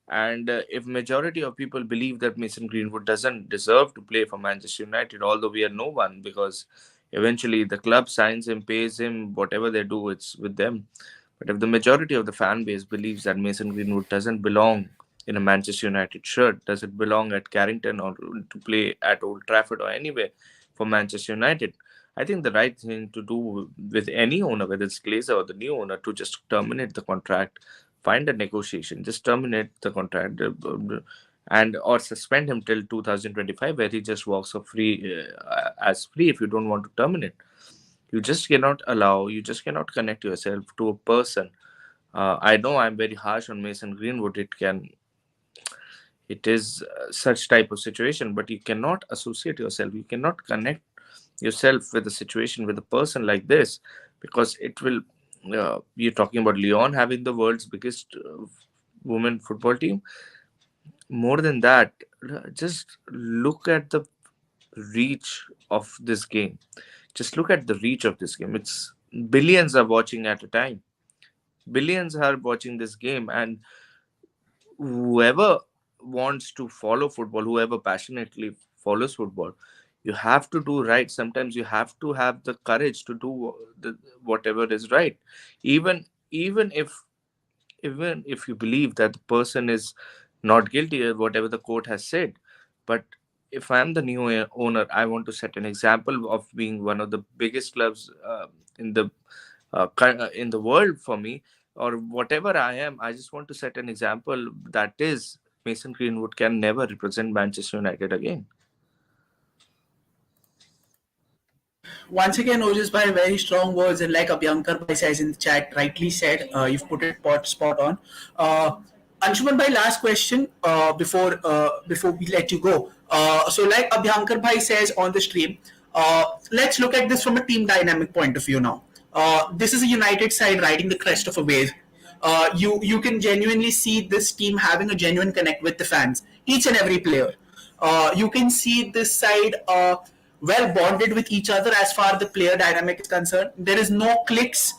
And if majority of people believe that Mason Greenwood doesn't deserve to play for Manchester United, although we are no one, because eventually the club signs him, pays him, whatever they do, it's with them. But if the majority of the fan base believes that Mason Greenwood doesn't belong in a Manchester United shirt, does it belong at Carrington or to play at Old Trafford or anywhere for Manchester United, I think the right thing to do with any owner, whether it's Glazer or the new owner, to just terminate the contract, find a negotiation, just terminate the contract, and or suspend him till 2025, where he just walks off free as free if you don't want to terminate. You just cannot connect yourself to a person. I know I'm very harsh on Mason Greenwood. It is such type of situation, but you cannot associate yourself. You cannot connect yourself with a situation with a person like this, because it will. You're talking about Lyon having the world's biggest women football team. More than that, just look at the reach of this game. Just look at the reach of this game. It's billions are watching at a time. Billions are watching this game, and whoever wants to follow football, whoever passionately follows football, you have to do right. Sometimes you have to have the courage to do whatever is right, even even if even if you believe that the person is not guilty of whatever the court has said. But if I am the new owner, I want to set an example of being one of the biggest clubs in the in the world for me, or whatever I am. I just want to set an example that is Mason Greenwood can never represent Manchester United again. Once again, Ojas by very strong words, and like Abhyankar Bhai says in the chat, rightly said, you've put it spot on. Anshuman Bhai, last question before we let you go. So, like Abhyankar Bhai says on the stream, let's look at this from a team dynamic point of view now. This is a United side riding the crest of a wave. You can genuinely see this team having a genuine connect with the fans, each and every player. You can see this side well bonded with each other as far as the player dynamic is concerned. There is no cliques,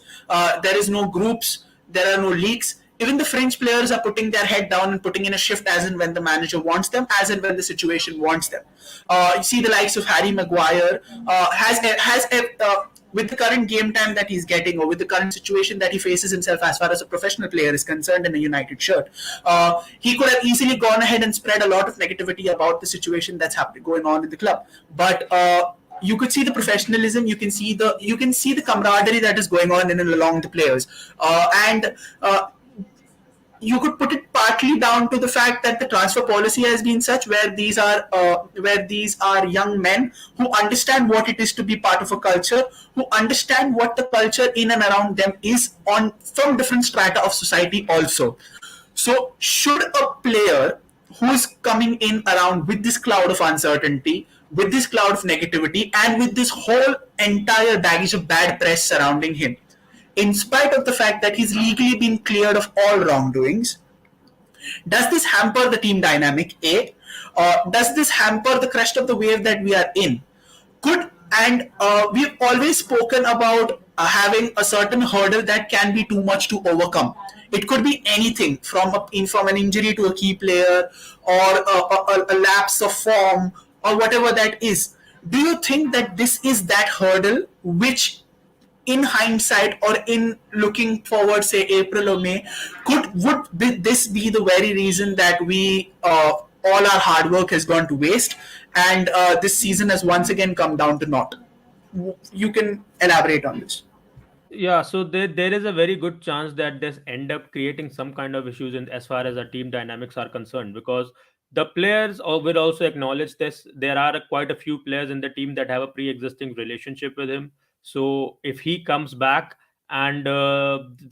there is no groups, there are no leaks. Even the French players are putting their head down and putting in a shift as and when the manager wants them, as and when the situation wants them. You see the likes of Harry Maguire with the current game time that he's getting, or with the current situation that he faces himself as far as a professional player is concerned in a United shirt, he could have easily gone ahead and spread a lot of negativity about the situation that's happening going on in the club. But you could see the professionalism, you can see the camaraderie that is going on in and along the players, and you could put it partly down to the fact that the transfer policy has been such where these are young men who understand what it is to be part of a culture, who understand what the culture in and around them is on from different strata of society also. So should a player who's coming in around with this cloud of uncertainty, with this cloud of negativity, and with this whole entire baggage of bad press surrounding him, in spite of the fact that he's legally been cleared of all wrongdoings, does this hamper the team dynamic? A, does this hamper the crest of the wave that we are in? Could and we've always spoken about having a certain hurdle that can be too much to overcome. It could be anything from an injury to a key player, or a lapse of form, or whatever that is. Do you think that this is that hurdle which, in hindsight or in looking forward, say April or May, would this be the very reason that we all our hard work has gone to waste, and this season has once again come down to naught? You can elaborate on this. Yeah, so there is a very good chance that this end up creating some kind of issues in as far as our team dynamics are concerned, because The players will also acknowledge this. There are quite a few players in the team that have a pre-existing relationship with him. So if he comes back, and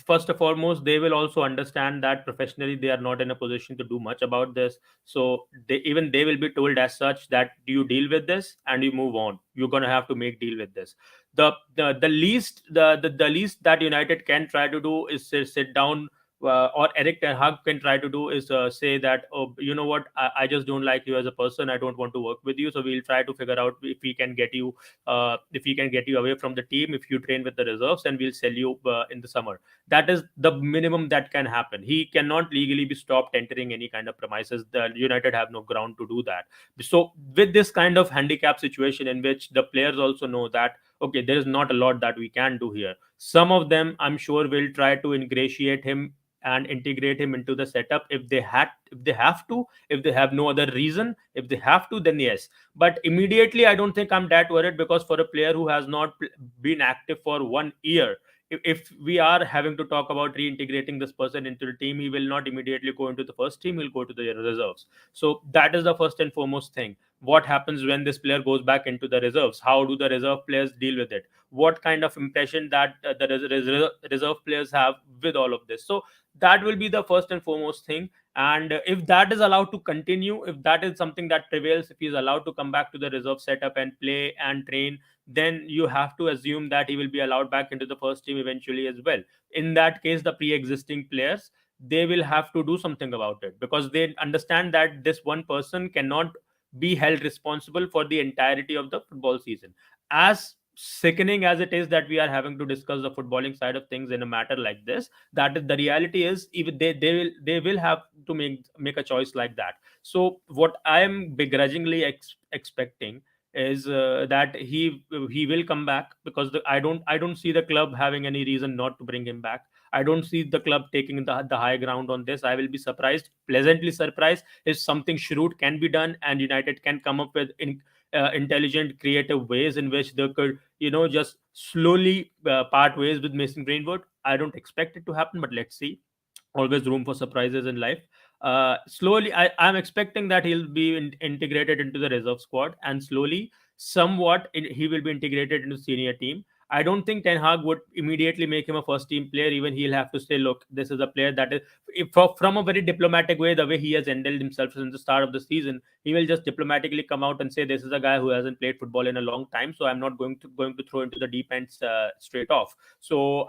first and foremost, they will also understand that professionally they are not in a position to do much about this. So they will be told as such that you deal with this and you move on. You're gonna have to make deal with this. The least that United can try to do is sit down, or Eric Ten Hag can try to do is say that, oh, you know what, I just don't like you as a person. I don't want to work with you. So we'll try to figure out if we can get you away from the team if you train with the reserves, and we'll sell you in the summer. That is the minimum that can happen. He cannot legally be stopped entering any kind of premises. The United have no ground to do that. So with this kind of handicap situation in which the players also know that, okay, there is not a lot that we can do here. Some of them, I'm sure, will try to ingratiate him and integrate him into the setup if they have to, if they have no other reason. If they have to, then yes. But immediately, I don't think I'm that worried, because for a player who has not been active for 1 year, if we are having to talk about reintegrating this person into the team, he will not immediately go into the first team. He'll go to the reserves. So that is the first and foremost thing. What happens when this player goes back into the reserves? How do the reserve players deal with it? What kind of impression that the reserve players have with all of this? So that will be the first and foremost thing. And if that is allowed to continue, if that is something that prevails, if he's allowed to come back to the reserve setup and play and train, then you have to assume that he will be allowed back into the first team eventually as well. In that case, the pre-existing players, they will have to do something about it, because they understand that this one person cannot be held responsible for the entirety of the football season. As sickening as it is that we are having to discuss the footballing side of things in a matter like this, that is the reality. Is even they will have to make a choice like that. So what I am begrudgingly expecting is that he will come back, because I don't see the club having any reason not to bring him back. I don't see the club taking the high ground on this. I will be surprised, pleasantly surprised, if something shrewd can be done and United can come up with intelligent, creative ways in which they could, just slowly part ways with Mason Greenwood. I don't expect it to happen, but let's see. Always room for surprises in life. Slowly, I'm expecting that he'll be integrated into the reserve squad, and slowly, somewhat, he will be integrated into senior team. I don't think Ten Hag would immediately make him a first team player. Even he'll have to say, look, this is a player that is, from a very diplomatic way, the way he has handled himself since the start of the season, he will just diplomatically come out and say, this is a guy who hasn't played football in a long time, so I'm not going to throw into the deep end straight off. So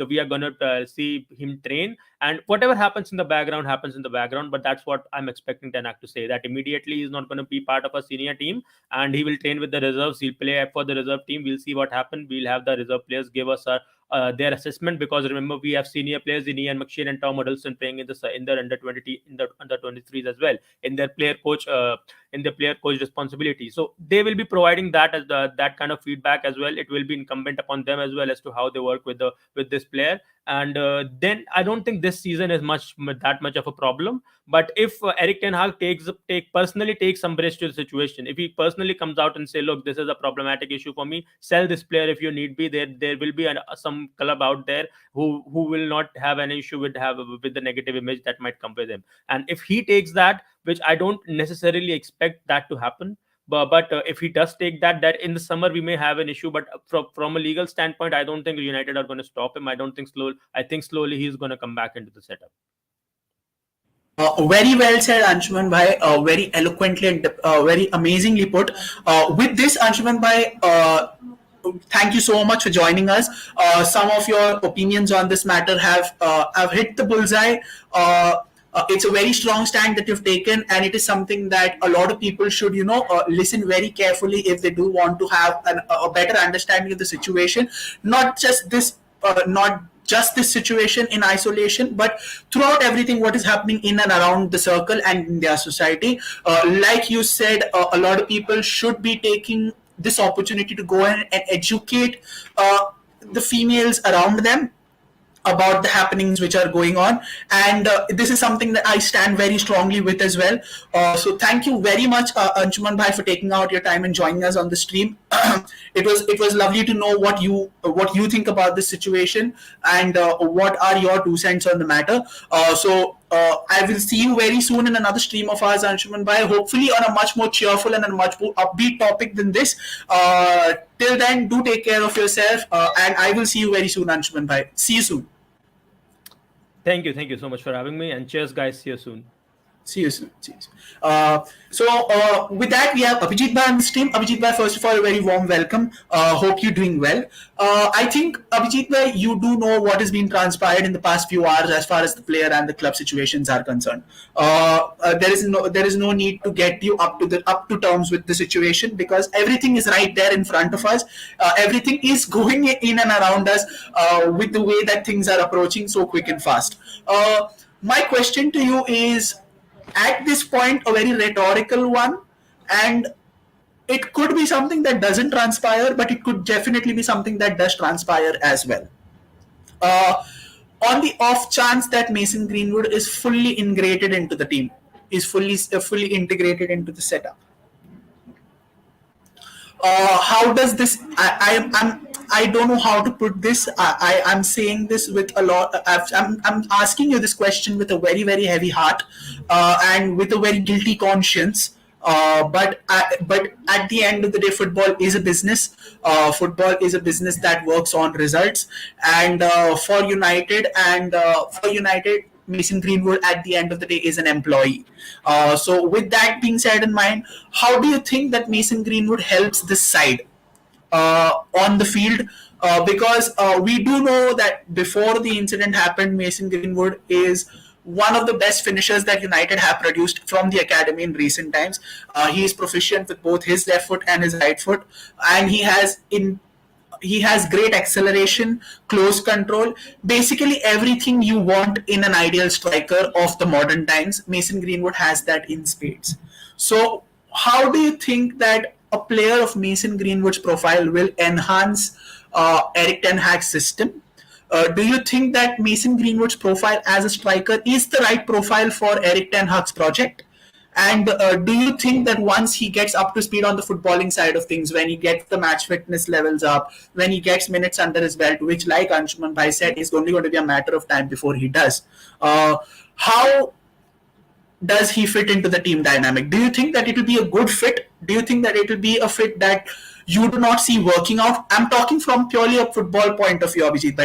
we are going to see him train, and whatever happens in the background happens in the background. But that's what I'm expecting Ten Hag to say, that immediately he's not going to be part of a senior team, and he will train with the reserves. He'll play for the reserve team. We'll see what happens. We'll have the reserve players give us their assessment, because remember, we have senior players in Ian McShane and Tom Huddleston playing in their under 20, in the under 23s as well, in their player coach responsibility. So they will be providing that as that kind of feedback as well. It will be incumbent upon them as well as to how they work with this player. And then I don't think this season is that much of a problem. But if Eric Ten Hag personally takes some bridge to the situation, if he personally comes out and say, look, this is a problematic issue for me, sell this player if you need be. There will be some club out there who will not have an issue with the negative image that might come with him. And if he takes that, which I don't necessarily expect that to happen, but if he does take that in the summer we may have an issue. But from a legal standpoint, I don't think United are going to stop him. I think slowly he's going to come back into the setup. Very well said, Anshuman Bhai. Very eloquently and very amazingly put. With this, Anshuman Bhai, thank you so much for joining us. Some of your opinions on this matter have hit the bullseye. It's a very strong stand that you've taken, and it is something that a lot of people should, listen very carefully if they do want to have a better understanding of the situation. Not just this situation in isolation, but throughout everything what is happening in and around the circle and in their society. Like you said, a lot of people should be taking this opportunity to go and educate the females around them about the happenings which are going on, and this is something that I stand very strongly with as well. So thank you very much, Anshuman Bhai, for taking out your time and joining us on the stream. It was lovely to know what you think about this situation, and what are your 2 cents on the matter. So I will see you very soon in another stream of ours, Anshuman Bhai. Hopefully on a much more cheerful and a much more upbeat topic than this. Till then, do take care of yourself, and I will see you very soon, Anshuman Bhai. See you soon. Thank you so much for having me, and cheers, guys. See you soon. See you soon. See you soon. With that, we have Abhijit Bhai on the stream. Abhijit Bhai, first of all, a very warm welcome. Hope you're doing well. I think, Abhijit Bhai, you do know what has been transpired in the past few hours as far as the player and the club situations are concerned. There is no need to get you up to terms with the situation, because everything is right there in front of us. Everything is going in and around us with the way that things are approaching so quick and fast. My question to you is, at this point, a very rhetorical one, and it could be something that doesn't transpire, but it could definitely be something that does transpire as well. Uh, on the off chance that Mason Greenwood is fully integrated into the team, is fully integrated into the setup, how does this? I don't know how to put this. I'm saying this with a lot. I'm asking you this question with a very heavy heart, and with a very guilty conscience. But at the end of the day, football is a business. Football is a business that works on results. And for United, Mason Greenwood at the end of the day is an employee. So with that being said in mind, how do you think that Mason Greenwood helps this side on the field? Because we do know that before the incident happened, Mason Greenwood is one of the best finishers that United have produced from the academy in recent times. He is proficient with both his left foot and his right foot, and he has great acceleration, close control, basically everything you want in an ideal striker of the modern times. Mason Greenwood has that in spades. So, how do you think that a player of Mason Greenwood's profile will enhance Eric Ten Hag's system? Do you think that Mason Greenwood's profile as a striker is the right profile for Eric Ten Hag's project? And do you think that once he gets up to speed on the footballing side of things, when he gets the match fitness levels up, when he gets minutes under his belt, which, like Anshuman Bhai said, is only going to be a matter of time before he does, how does he fit into the team dynamic? Do you think that it will be a good fit? Do you think that it will be a fit that you do not see working out? I'm talking from purely a football point of view, Abhijit.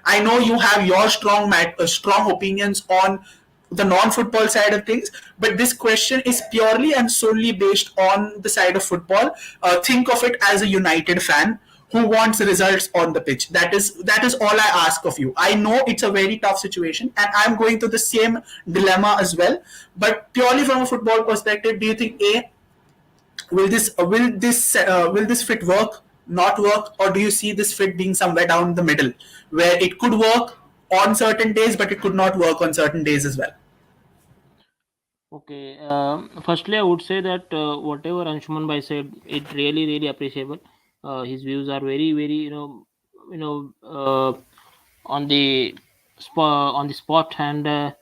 I know you have your strong opinions on the non-football side of things, but this question is purely and solely based on the side of football. Think of it as a United fan who wants results on the pitch. That is all I ask of you. I know it's a very tough situation, and I'm going through the same dilemma as well. But purely from a football perspective, do you think will this fit work, not work, or do you see this fit being somewhere down the middle, where it could work on certain days, but it could not work on certain days as well? Okay. Firstly, I would say that whatever Anshuman Bhai said, it really appreciable. His views are very on the spot. And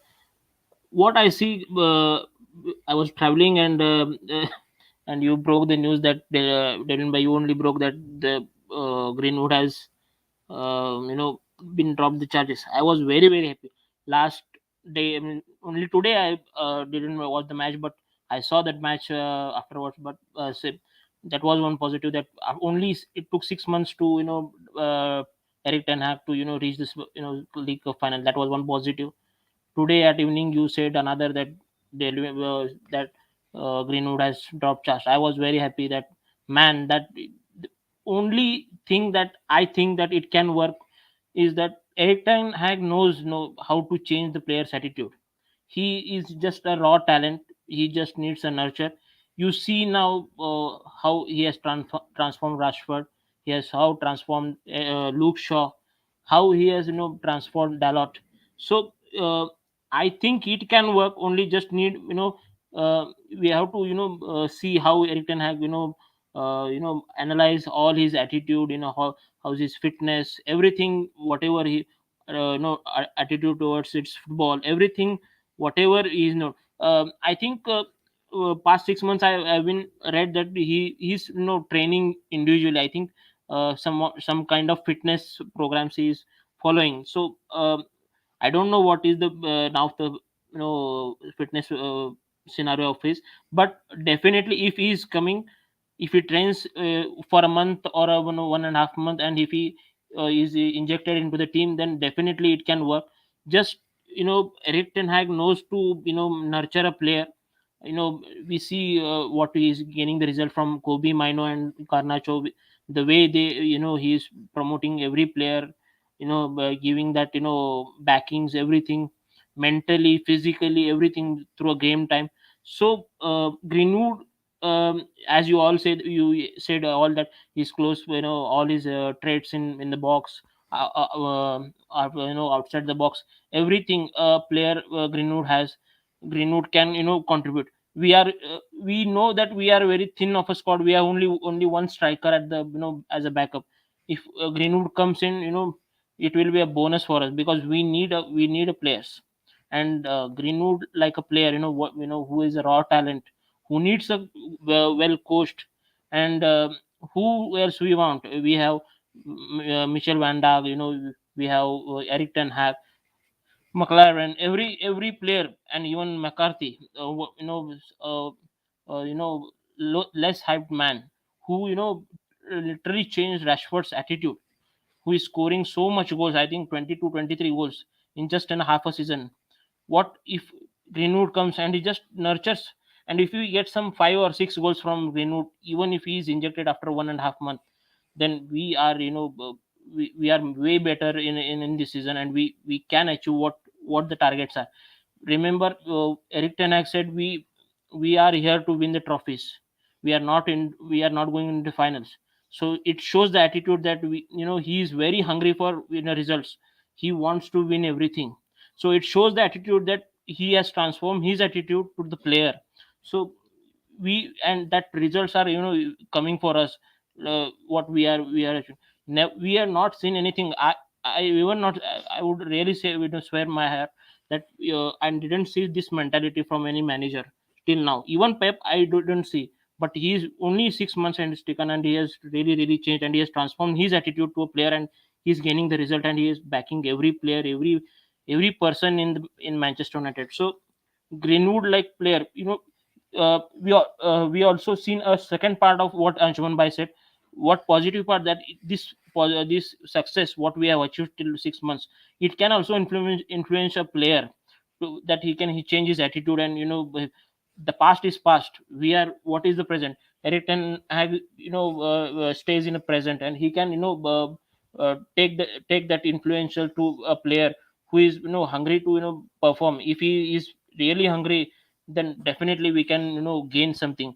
what I see, I was traveling, and and you broke the news that Devin Bhai, you only broke that the Greenwood has been dropped the charges. I was very happy. Last day, I mean, only today I didn't watch the match, but I saw that match afterwards. But that was one positive, that it took 6 months to Eric Ten Hag to reach this League Cup final. That was one positive. Today at evening, you said another, that Greenwood has dropped charge. I was very happy that, man, that the only thing that I think that it can work is that Eric Ten Hag knows how to change the player's attitude. He is just a raw talent. He just needs a nurture. You see now how he has transformed Rashford. He has how transformed Luke Shaw. How he has transformed Dalot. So I think it can work. Only just need we have to see how Eric Ten Hag analyze all his attitude. How's his fitness, everything, whatever he attitude towards its football, everything, whatever is I think past 6 months I've been read that he's training individually. I think some kind of fitness programs he is following. So I don't know what is the now the fitness scenario of his. But definitely, if he is coming, if he trains for a month or 1.5 month, and if he is injected into the team, then definitely it can work. Just Eric Ten Hag knows to nurture a player. We see what he is gaining the result from Kobe Mino and Garnacho. The way they he is promoting every player, by giving that backings, everything, mentally, physically, everything through a game time. So Greenwood, as you said all that he's close, all his traits in the box, outside the box, everything player Greenwood has, Greenwood can contribute. We know that we are very thin of a squad. We have only one striker at the as a backup. If Greenwood comes in, it will be a bonus for us, because we need a players. And Greenwood, like a player, who is a raw talent, who needs a well coached. And who else we want? We have Michel Van Dijk, we have Eric Ten Hag, McLaren, every player, and even McCarthy, less hyped man, who literally changed Rashford's attitude, who is scoring so much goals. I think 22, 23 goals in just in a half a season. What if Greenwood comes and he just nurtures? And if we get some 5 or 6 goals from Greenwood, even if he is injected after 1.5 month, then we are way better in this season, and we can achieve what the targets are. Remember, Eric Ten Hag said we are here to win the trophies. We are not going into finals. So it shows the attitude that he is very hungry for results. He wants to win everything. So it shows the attitude that he has transformed his attitude to the player. So and that results are coming for us. What we are not seen anything. I even not I would really say, swear my hair, that I didn't see this mentality from any manager till now. Even Pep I didn't see, but he is only 6 months and taken, and he has really changed, and he has transformed his attitude to a player, and he's gaining the result, and he is backing every player, every person in Manchester United. So Greenwood like player, we also seen a second part of what Anshuman Bhai said. What positive part, that this success what we have achieved till 6 months, it can also influence a player, that he change his attitude. And the past is past. We are what is the present. Eric Ten Hag stays in the present, and he can take that influential to a player who is hungry to perform. If he is really hungry, then definitely we can gain something.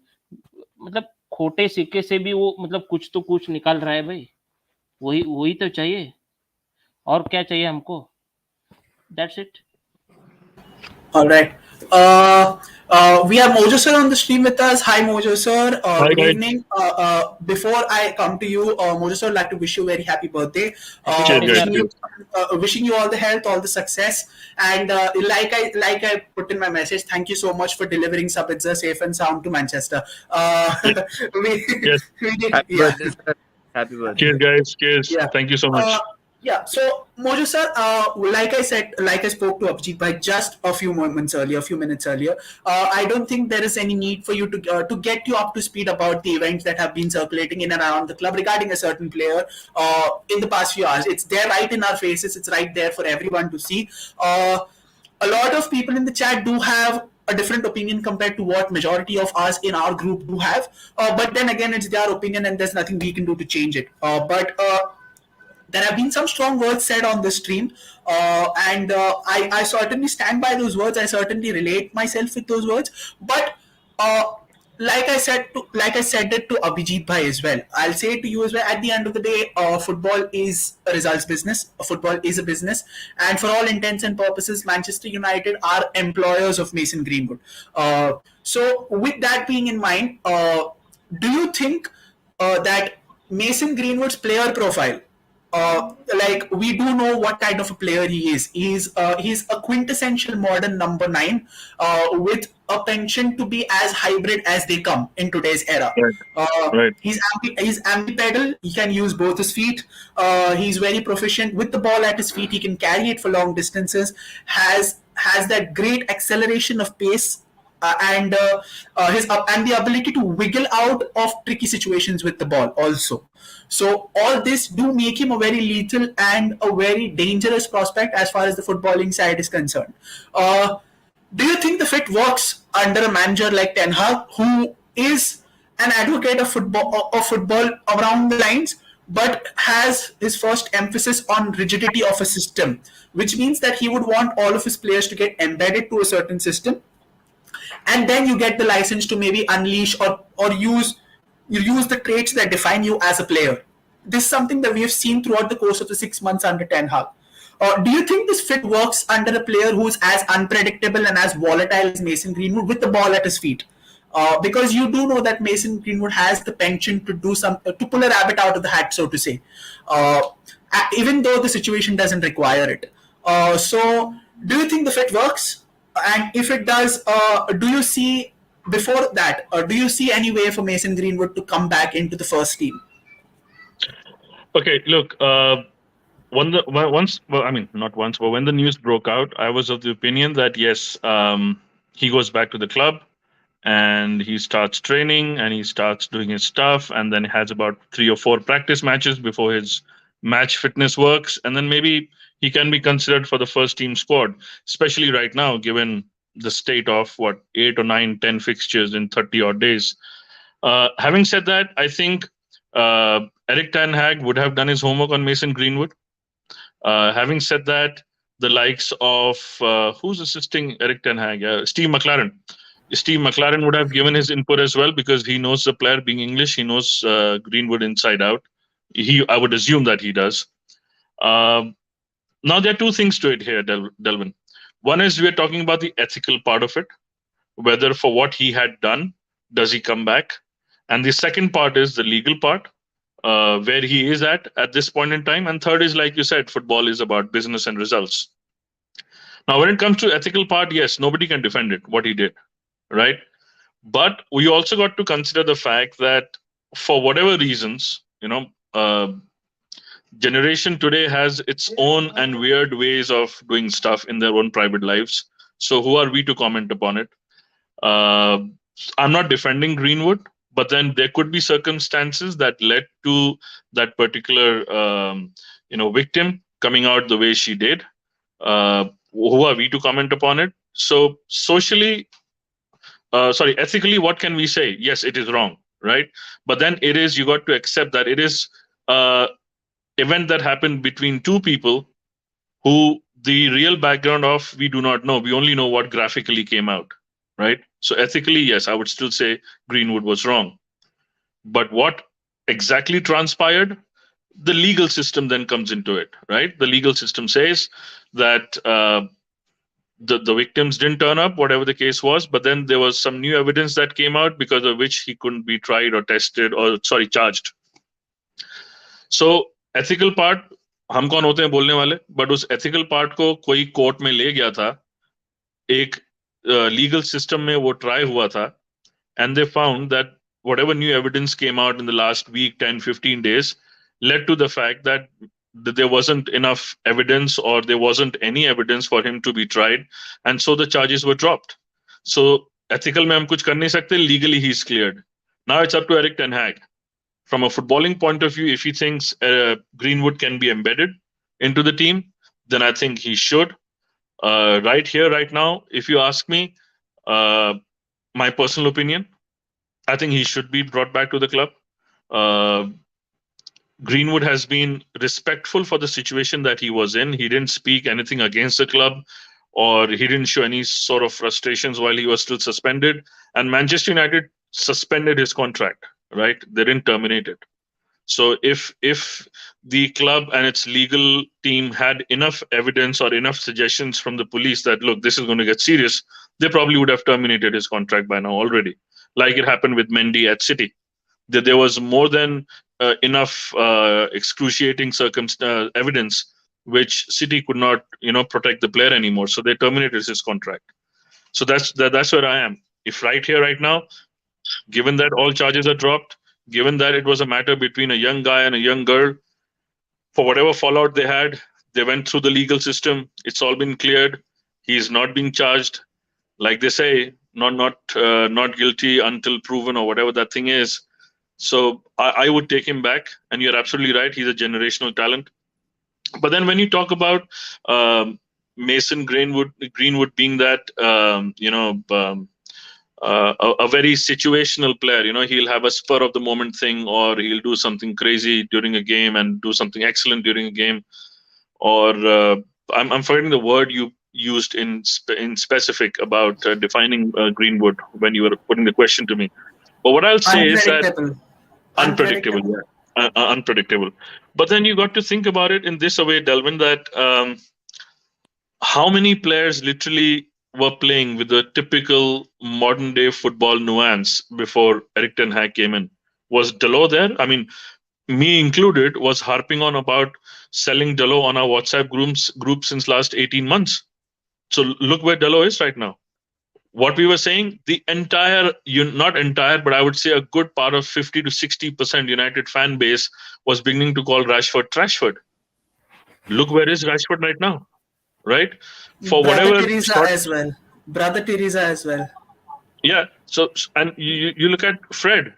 मतलब खोटे सिक्के से भी वो मतलब कुछ तो कुछ निकाल रहा है भाई. वही वही तो चाहिए. और क्या चाहिए हमको? That's it. All right. We have Mojo sir on the stream with us. Hi, Mojo sir. Hi, Good guys. evening. Before I come to you, Mojo sir, I'd like to wish you a very happy birthday. Cheers, guys. Wishing you all the health, all the success, and like I put in my message, thank you so much for delivering Sabitzer safe and sound to Manchester. Yes. We did, Happy yeah. birthday, sir. Happy birthday. Cheers, guys. Cheers. Yeah. Thank you so much. Yeah, so Mojo sir, like I said, like I spoke to Abhijit Bhai just a few minutes earlier, I don't think there is any need for you to get you up to speed about the events that have been circulating in and around the club regarding a certain player in the past few hours. It's there right in our faces. It's right there for everyone to see. A lot of people in the chat do have a different opinion compared to what majority of us in our group do have. But then again, it's their opinion, and there's nothing we can do to change it. But there have been some strong words said on the stream, and I certainly stand by those words. I certainly relate myself with those words. But like I said it to Abhijit Bhai as well. I'll say it to you as well. At the end of the day, football is a results business. Football is a business, and for all intents and purposes, Manchester United are employers of Mason Greenwood. So, with that being in mind, do you think that Mason Greenwood's player profile, like we do know what kind of a player he is. He's a quintessential modern number 9, with a penchant to be as hybrid as they come in today's era. Right. He's ambipedal. He can use both his feet. He's very proficient with the ball at his feet. He can carry it for long distances. Has has that great acceleration of pace and the ability to wiggle out of tricky situations with the ball also. So all this do make him a very lethal and a very dangerous prospect as far as the footballing side is concerned. Do you think the fit works under a manager like Ten Hag, who is an advocate of football around the lines, but has his first emphasis on rigidity of a system, which means that he would want all of his players to get embedded to a certain system, and then you get the license to maybe unleash or use the traits that define you as a player. This is something that we have seen throughout the course of the 6 months under Ten Hag. Do you think this fit works under a player who's as unpredictable and as volatile as Mason Greenwood with the ball at his feet? Because you do know that Mason Greenwood has the penchant to to pull a rabbit out of the hat, so to say, uh, even though the situation doesn't require it. So, do you think the fit works? And if it does, do you see before that, or do you see any way for Mason Greenwood to come back into the first team? Okay, look, I mean, not once, but when the news broke out, I was of the opinion that yes, he goes back to the club and he starts training and he starts doing his stuff, and then has about 3 or 4 practice matches before his match fitness works, and then maybe he can be considered for the first team squad, especially right now, given the state of 8 or 9, 10 fixtures in 30 odd days. Having said that, I think Eric Ten Hag would have done his homework on Mason Greenwood. Having said that, the likes of who's assisting Eric Ten Hag, Steve McLaren. Steve McLaren would have given his input as well, because he knows the player. Being English, he knows Greenwood inside out. I would assume that he does. Now there are 2 things to it here, Delvin. One is we're talking about the ethical part of it, whether for what he had done, does he come back? And the second part is the legal part, where he is at this point in time. And third is, like you said, football is about business and results. Now, when it comes to ethical part, yes, nobody can defend it, what he did, right? But we also got to consider the fact that for whatever reasons, generation today has its own and weird ways of doing stuff in their own private lives. So who are we to comment upon it? I'm not defending Greenwood, but then there could be circumstances that led to that particular victim coming out the way she did. Who are we to comment upon it? So ethically, what can we say? Yes, it is wrong, right? But then you got to accept that it is event that happened between 2 people who the real background of we do not know. We only know what graphically came out, right? So ethically, yes, I would still say Greenwood was wrong. But what exactly transpired? The legal system then comes into it, right? The legal system says that the victims didn't turn up, whatever the case was, but then there was some new evidence that came out because of which he couldn't be tried or charged. So ethical part, हम कौन होते हैं बोलने वाले, but उस ethical part को कोई court में ले गया था, एक legal system में वो try हुआ था, and they found that whatever new evidence came out in the last week, 10-15 days, led to the fact that there wasn't enough evidence, or there wasn't any evidence for him to be tried, and so the charges were dropped. So ethical में हम कुछ कर नहीं सकते, legally he's cleared. Now it's up to Eric Ten Hag. From a footballing point of view, if he thinks Greenwood can be embedded into the team, then I think he should. Right here, right now, if you ask me, my personal opinion, I think he should be brought back to the club. Greenwood has been respectful for the situation that he was in. He didn't speak anything against the club, or he didn't show any sort of frustrations while he was still suspended. And Manchester United suspended his contract, right? They didn't terminate it. So if the club and its legal team had enough evidence or enough suggestions from the police that, look, this is going to get serious, they probably would have terminated his contract by now already, like it happened with Mendy at City. There was more than enough excruciating evidence which City could not, protect the player anymore. So they terminated his contract. So that's where I am. If right here, right now, given that all charges are dropped, given that it was a matter between a young guy and a young girl, for whatever fallout they had, they went through the legal system. It's all been cleared. He's not being charged, like they say, not guilty until proven, or whatever that thing is. So I would take him back. And you're absolutely right. He's a generational talent. But then when you talk about Mason Greenwood being that a very situational player, he'll have a spur of the moment thing, or he'll do something crazy during a game and do something excellent during a game, or I'm forgetting the word you used in specific about defining Greenwood when you were putting the question to me. But what I'll say is that Unpredictable. unpredictable, Unpredictable. yeah, unpredictable. But then you got to think about it in this way, Delvin, that how many players literally were playing with the typical modern day football nuance before Eric Ten Hag came in? Was Dalot there? I mean, me included, was harping on about selling Dalot on our WhatsApp group since last 18 months. So look where Dalot is right now. What we were saying, the entire, not entire, but I would say a good part of 50 to 60% United fan base was beginning to call Rashford Trashford. Look where is Rashford right now, right? For Brother whatever Teresa short, as well. Brother Teresa as well. yeah. So and you look at Fred.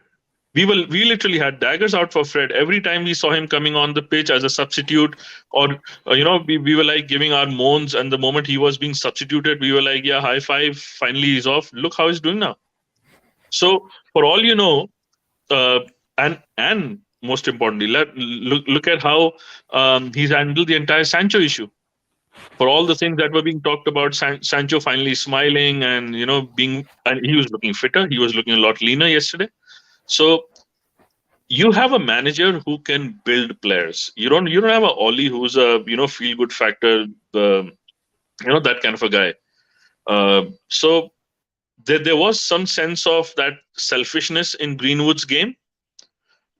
We literally had daggers out for Fred every time we saw him coming on the pitch as a substitute, or we were like giving our moans. And the moment he was being substituted, we were like, yeah, high five. Finally, he's off. Look how he's doing now. So for all you know, uh, and most importantly, look at how he's handled the entire Sancho issue. For all the things that were being talked about, Sancho finally smiling and and he was looking fitter. He was looking a lot leaner yesterday. So you have a manager who can build players. You don't have a Ollie who's a feel good factor, that kind of a guy. So there was some sense of that selfishness in Greenwood's game,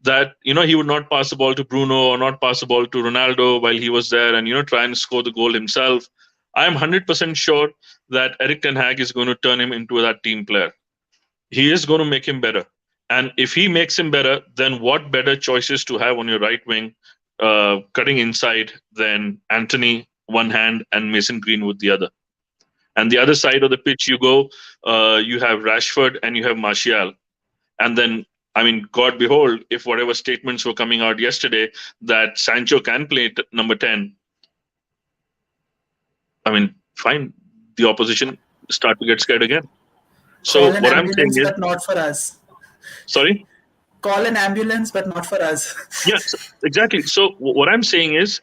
that he would not pass the ball to Bruno or not pass the ball to Ronaldo while he was there, and try and score the goal himself. I am 100% sure that Eric Ten Hag is going to turn him into that team player. He is going to make him better. And if he makes him better, then what better choices to have on your right wing, cutting inside, than Anthony one hand and Mason Greenwood the other. And the other side of the pitch, you have Rashford and you have Martial. And then, I mean, God behold, if whatever statements were coming out yesterday that Sancho can play number 10, I mean, fine, the opposition start to get scared again. So Call an what I'm saying ambulance, is, but not for us. sorry? Call an ambulance, but not for us. Yes, exactly. So what I'm saying is,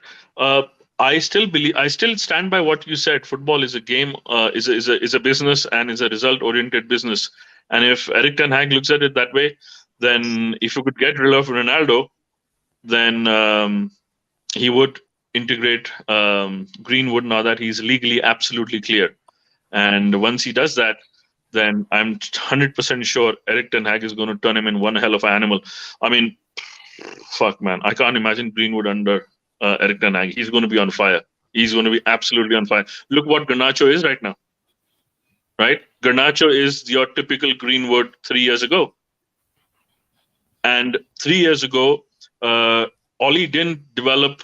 I still stand by what you said. Football is a game, is a business, and is a result oriented business. And if Eric Ten Hag looks at it that way, then if you could get rid of Ronaldo, then he would integrate Greenwood now that he's legally absolutely clear. And once he does that, then I'm 100% sure Eric Ten Hag is going to turn him in one hell of an animal. I mean, fuck, man, I can't imagine Greenwood under Eric Ten Hag. He's going to be on fire. He's going to be absolutely on fire. Look what Garnacho is right now, right? Garnacho is your typical Greenwood 3 years ago. And 3 years ago, Ollie didn't develop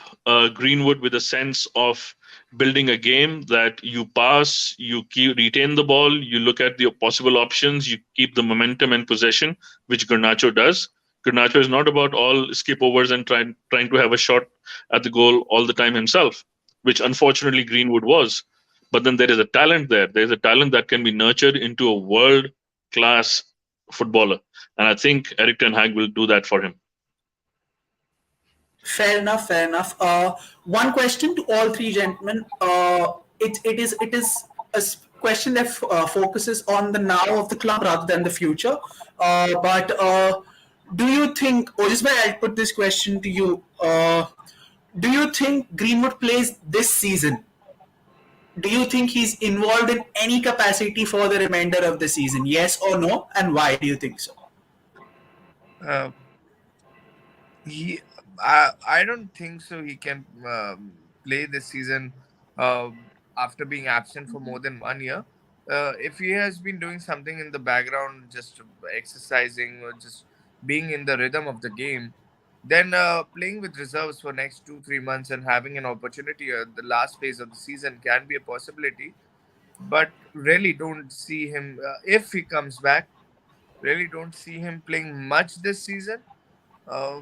Greenwood with a sense of building a game that you pass, you retain the ball, you look at the possible options, you keep the momentum and possession, which Garnacho does. Garnacho is not about all skip overs and trying to have a shot at the goal all the time himself, which unfortunately Greenwood was. But then there is a talent there. There is a talent that can be nurtured into a world class footballer. And I think Eric Ten Hag will do that for him. Fair enough. Fair enough. One question to all three gentlemen. It is a question that focuses on the now of the club rather than the future. But do you think, Ojisbhai, I'll put this question to you. Do you think Greenwood plays this season? Do you think he's involved in any capacity for the remainder of the season? Yes or no? And why do you think so? Uh, I don't think so. He can play this season uh, after being absent for more than 1 year. If he has been doing something in the background, just exercising or just being in the rhythm of the game, then playing with reserves for next 2 3 months and having an opportunity at the last phase of the season can be a possibility. but really don't see him if he comes back. Really don't see him playing much this season, uh,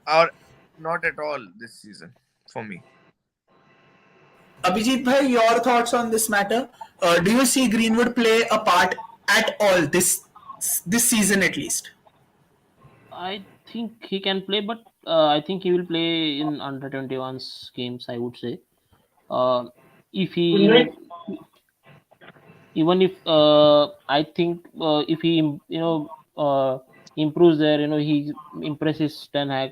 or not at all this season for me. Abhijit bhai, your thoughts on this matter? Do you see Greenwood play a part at all this season at least? I think he can play, but I think he will play in under 21's games, I would say. Uh, if he, even if I think if he improves there, he impresses Ten Hag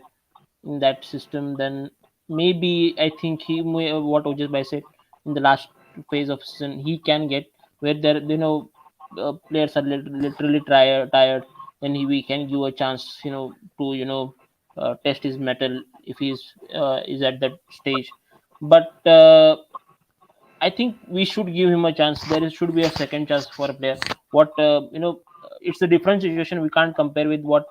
in that system, then maybe I think he may, what Ojis Bhai said, in the last phase of season he can get where there, players are literally tired, then we can give a chance, to test his metal if he's is at that stage. But I think we should give him a chance. Should be a second chance for a player. What it's a different situation. We can't compare with what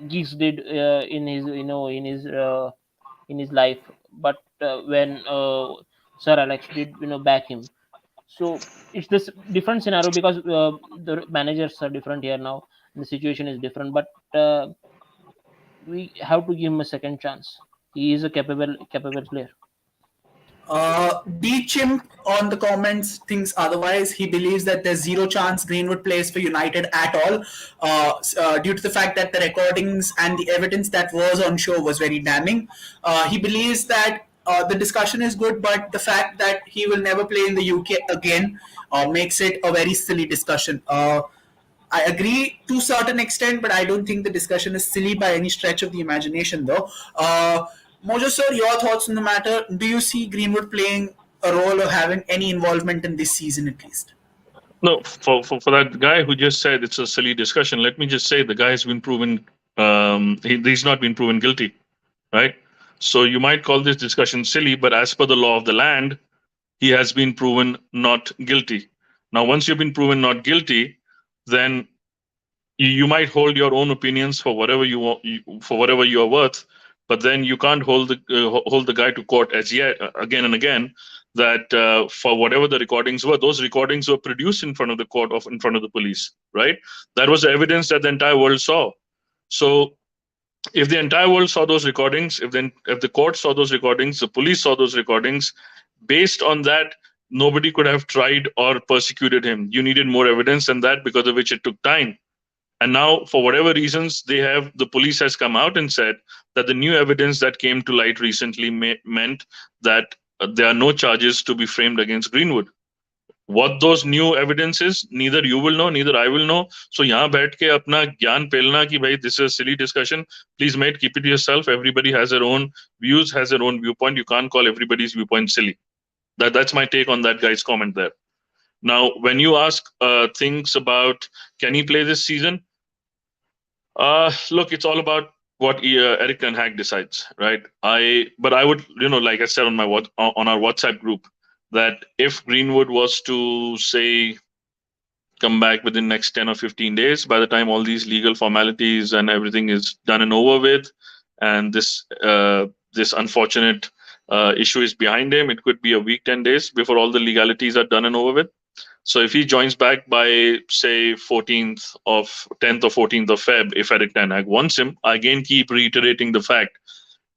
Geeks did in his in his life. But when Sir Alex did back him, so it's this different scenario because the managers are different here now. The situation is different, but we have to give him a second chance. He is a capable player. D Chimp on the comments thinks otherwise. He believes that there's zero chance Greenwood plays for United at all, due to the fact that the recordings and the evidence that was on show was very damning. He believes that the discussion is good, but the fact that he will never play in the UK again makes it a very silly discussion. I agree to a certain extent, but I don't think the discussion is silly by any stretch of the imagination, though. Mojo, sir, your thoughts on the matter? Do you see Greenwood playing a role or having any involvement in this season at least? No, for that guy who just said it's a silly discussion, let me just say the guy has been proven, he's not been proven guilty, right? So you might call this discussion silly, but as per the law of the land, he has been proven not guilty. Now, once you've been proven not guilty, then you might hold your own opinions for whatever you want, for whatever you are worth, but then you can't hold the guy to court as yet again and again that for whatever the recordings were, those recordings were produced in front of the court of in front of the police, right? That was the evidence that the entire world saw. So if the entire world saw those recordings, if the court saw those recordings, the police saw those recordings, based on that, nobody could have tried or persecuted him. You needed more evidence than that, because of which it took time. And now, for whatever reasons, the police has come out and said that the new evidence that came to light recently meant that there are no charges to be framed against Greenwood. What those new evidence is, neither you will know, neither I will know. So यहाँ बैठ के अपना ज्ञान पेलना कि भाई this is a silly discussion. Please, mate, keep it to yourself. Everybody has their own views, has their own viewpoint. You can't call everybody's viewpoint silly. That's my take on that guy's comment there. Now, when you ask things about can he play this season, look, it's all about what Eric Ten Hag decides, right? But I would, like I said on on our WhatsApp group, that if Greenwood was to say come back within next 10 or 15 days, by the time all these legal formalities and everything is done and over with, and this unfortunate issue is behind him, it could be a week, 10 days before all the legalities are done and over with. So if he joins back by, say, 10th or 14th of Feb, if Eric Ten Hag wants him, I again keep reiterating the fact,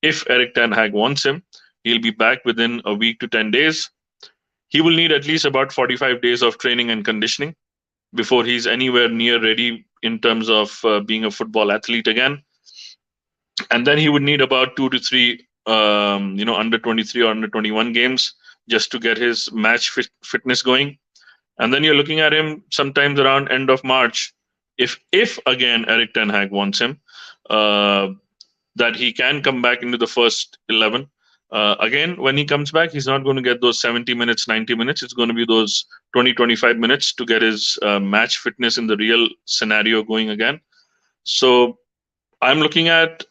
if Eric Ten Hag wants him, he'll be back within a week to 10 days. He will need at least about 45 days of training and conditioning before he's anywhere near ready in terms of being a football athlete again. And then he would need about 2 to 3, under 23 or under 21 games just to get his match fitness going. And then you're looking at him sometimes around end of March, if again Eric Ten Hag wants him, that he can come back into the first 11. Again, when he comes back, he's not going to get those 70 minutes, 90 minutes. It's going to be those 20, 25 minutes to get his match fitness in the real scenario going again. So I'm looking at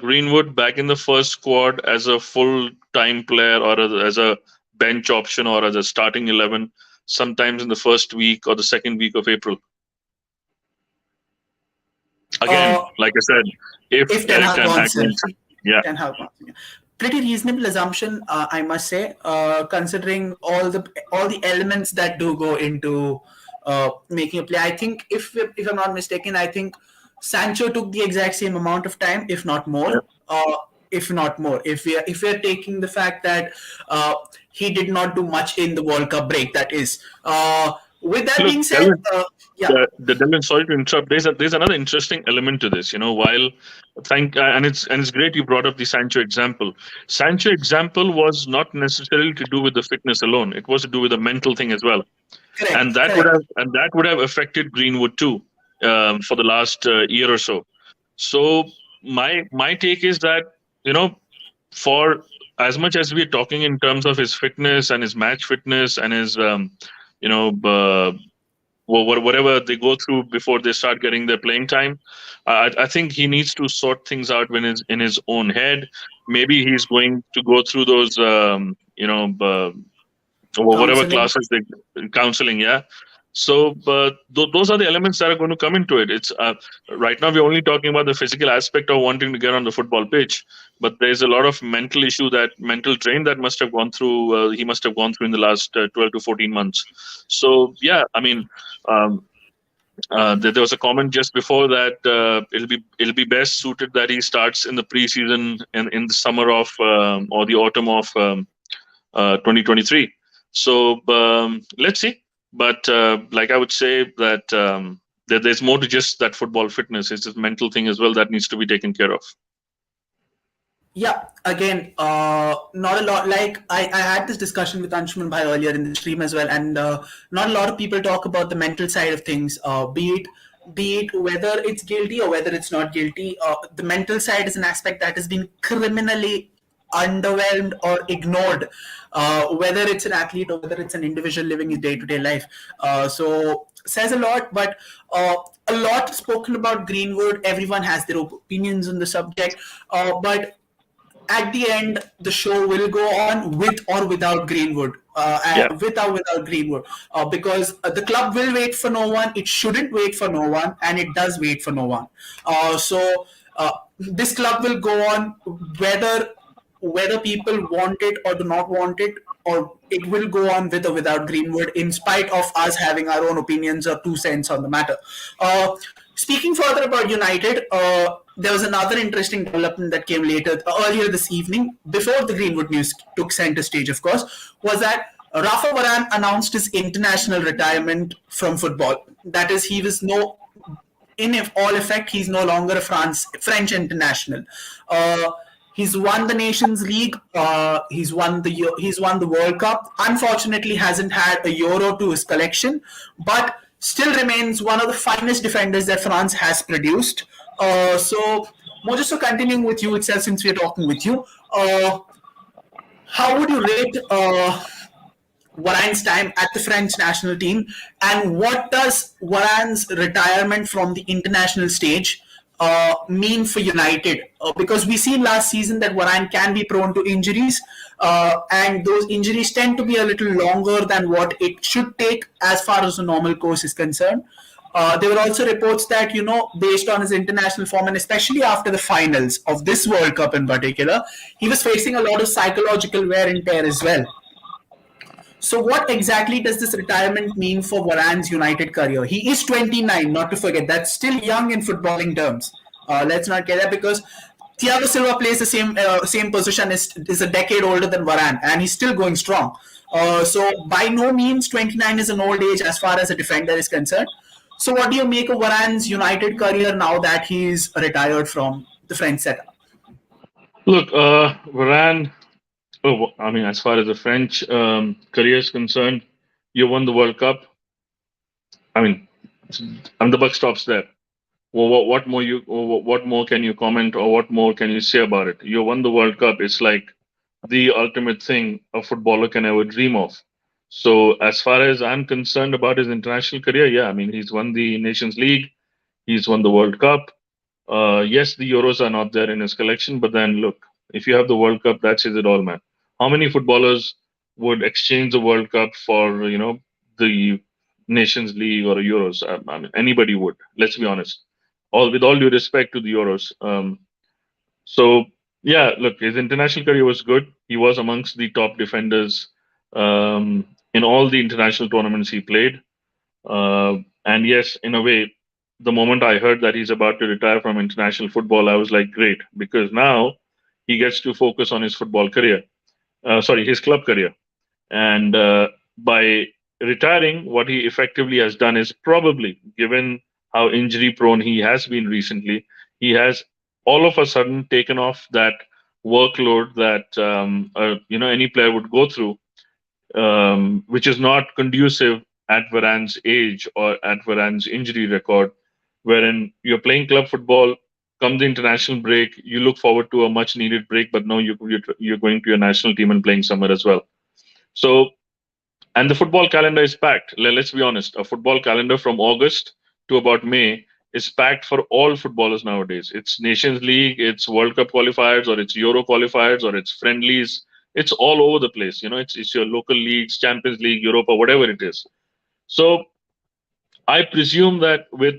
Greenwood back in the first squad as a full-time player, or as a bench option, or as a starting 11, sometimes in the first week or the second week of April. Again, like I said, if Ten Eric Hag Ten Hag wants him. wants him. Yeah. Ten Hag wants him. pretty reasonable assumption, I must say, considering all the elements that do go into making a play. I think if I'm not mistaken, I think Sancho took the exact same amount of time, if not Yeah. more. If not more, if we are taking the fact that he did not do much in the World Cup break, that is. With that Look, being said, Delvin, yeah, Delvin, sorry to interrupt. There's another interesting element to this. While and it's great you brought up the Sancho example. Sancho example was not necessarily to do with the fitness alone. It was to do with the mental thing as well, and correct, that would correct. have affected Greenwood too, for the last year or so. So my take is that, for as much as we're talking in terms of his fitness and his match fitness and his you know whatever they go through before they start getting their playing time, I think he needs to sort things out when is in his own head. Maybe he's going to go through those or whatever Counseling. classes they counseling, yeah. So but those are the elements that are going to come into it. It's right now we're only talking about the physical aspect of wanting to get on the football pitch, but there's a lot of mental drain that must have gone through he must have gone through in the last 12 to 14 months. So yeah, I mean, um, there was a comment just before that it'll be best suited that he starts in the preseason in the summer of or the autumn of 2023. So let's see. But like I would say that there's more to just that football fitness. It's this mental thing as well that needs to be taken care of. Yeah, again, not a lot. Like I had this discussion with Anshuman Bhai earlier in the stream as well, and not a lot of people talk about the mental side of things. Be it whether it's guilty or whether it's not guilty. The mental side is an aspect that has been criminally underwhelmed or ignored. Whether it's an athlete or whether it's an individual living his day-to-day life. So says a lot, but a lot spoken about Greenwood. Everyone has their opinions on the subject, but at the end, the show will go on with or without Greenwood. Yeah. With or without Greenwood, because the club will wait for no one. It shouldn't wait for no one, and it does wait for no one. This club will go on whether people want it or do not want it, or it will go on with or without Greenwood, in spite of us having our own opinions or 2 cents on the matter. Speaking further about United, there was another interesting development that came earlier this evening, before the Greenwood news took center stage, of course, was that Rafa Varane announced his international retirement from football. That is, he was no, in all effect, he's no longer a French international. He's won the Nations League. He's won the World Cup. Unfortunately, hasn't had a Euro to his collection, but still remains one of the finest defenders that France has produced. So, Mojo, continuing with you itself, since we're talking with you, how would you rate Varane's time at the French national team, and what does Varane's retirement from the international stage mean for United? Because we seen last season that Varane can be prone to injuries, and those injuries tend to be a little longer than what it should take as far as the normal course is concerned. There were also reports that, based on his international form, and especially after the finals of this World Cup in particular, he was facing a lot of psychological wear and tear as well. So, what exactly does this retirement mean for Varane's United career? He is 29, not to forget. That's still young in footballing terms. Let's not get that, because Thiago Silva plays the same position, is a decade older than Varane, and he's still going strong. So, by no means, 29 is an old age as far as a defender is concerned. So, what do you make of Varane's United career now that he's retired from the French setup? Look, Varane. Oh, I mean, as far as the French career is concerned, you won the World Cup. I mean, and the buck stops there. Well, what more can you comment, or what more can you say about it? You won the World Cup. It's like the ultimate thing a footballer can ever dream of. So, as far as I'm concerned about his international career, yeah, I mean, he's won the Nations League, he's won the World Cup. Yes, the Euros are not there in his collection, but then look, if you have the World Cup, that says it all, man. How many footballers would exchange the World Cup for the Nations League or Euros? I mean, anybody would. Let's be honest. All with all due respect to the Euros. So Yeah, look, his international career was good. He was amongst the top defenders in all the international tournaments he played. And yes, in a way, the moment I heard that he's about to retire from international football, I was like, great, because now he gets to focus on his football career. Sorry, his club career. And by retiring, what he effectively has done is probably, given how injury prone he has been recently, he has all of a sudden taken off that workload that any player would go through, which is not conducive at Varane's age or at Varane's injury record, wherein you're playing club football. Come the international break, you look forward to a much needed break, but no, you're going to your national team and playing somewhere as well. So, and the football calendar is packed. Let's be honest. A football calendar from August to about May is packed for all footballers nowadays. It's Nations League, it's World Cup qualifiers, or it's Euro qualifiers, or it's friendlies. It's all over the place. It's your local leagues, Champions League, Europa, whatever it is. So I presume that with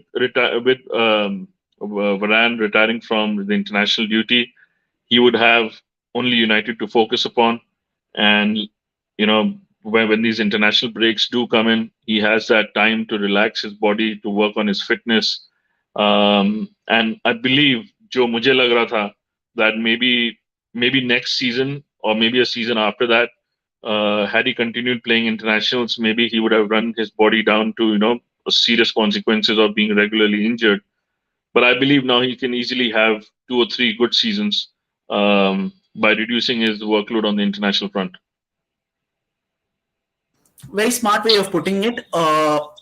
Varane retiring from the international duty, he would have only United to focus upon. And when these international breaks do come in, he has that time to relax his body, to work on his fitness. And I believe, जो मुझे लग रहा था, that maybe next season or maybe a season after that, had he continued playing internationals, maybe he would have run his body down to serious consequences of being regularly injured. But I believe now he can easily have 2 or 3 good seasons by reducing his workload on the international front. Very smart way of putting it,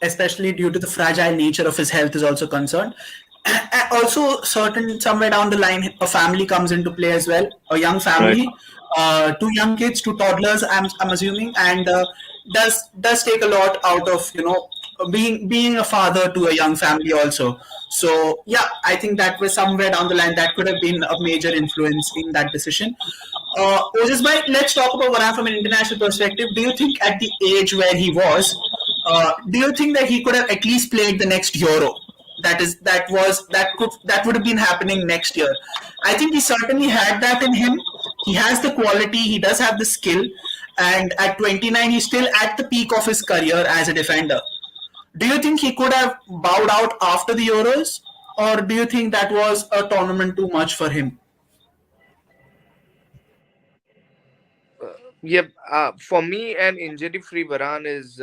especially due to the fragile nature of his health is also concerned. Also, somewhere down the line, a family comes into play as well. A young family, 2 young kids, 2 toddlers. I'm assuming, and does take a lot out of being a father to a young family also. So yeah, I think that was somewhere down the line that could have been a major influence in that decision. Osis bhai, let's talk about Varane from an international perspective. Do you think at the age where he was, do you think that he could have at least played the next Euro? That would have been happening next year. I think he certainly had that in him. He has the quality, he does have the skill, and at 29, he's still at the peak of his career as a defender. Do you think he could have bowed out after the Euros, or do you think that was a tournament too much for him? Yep. For me, an injury-free Varane is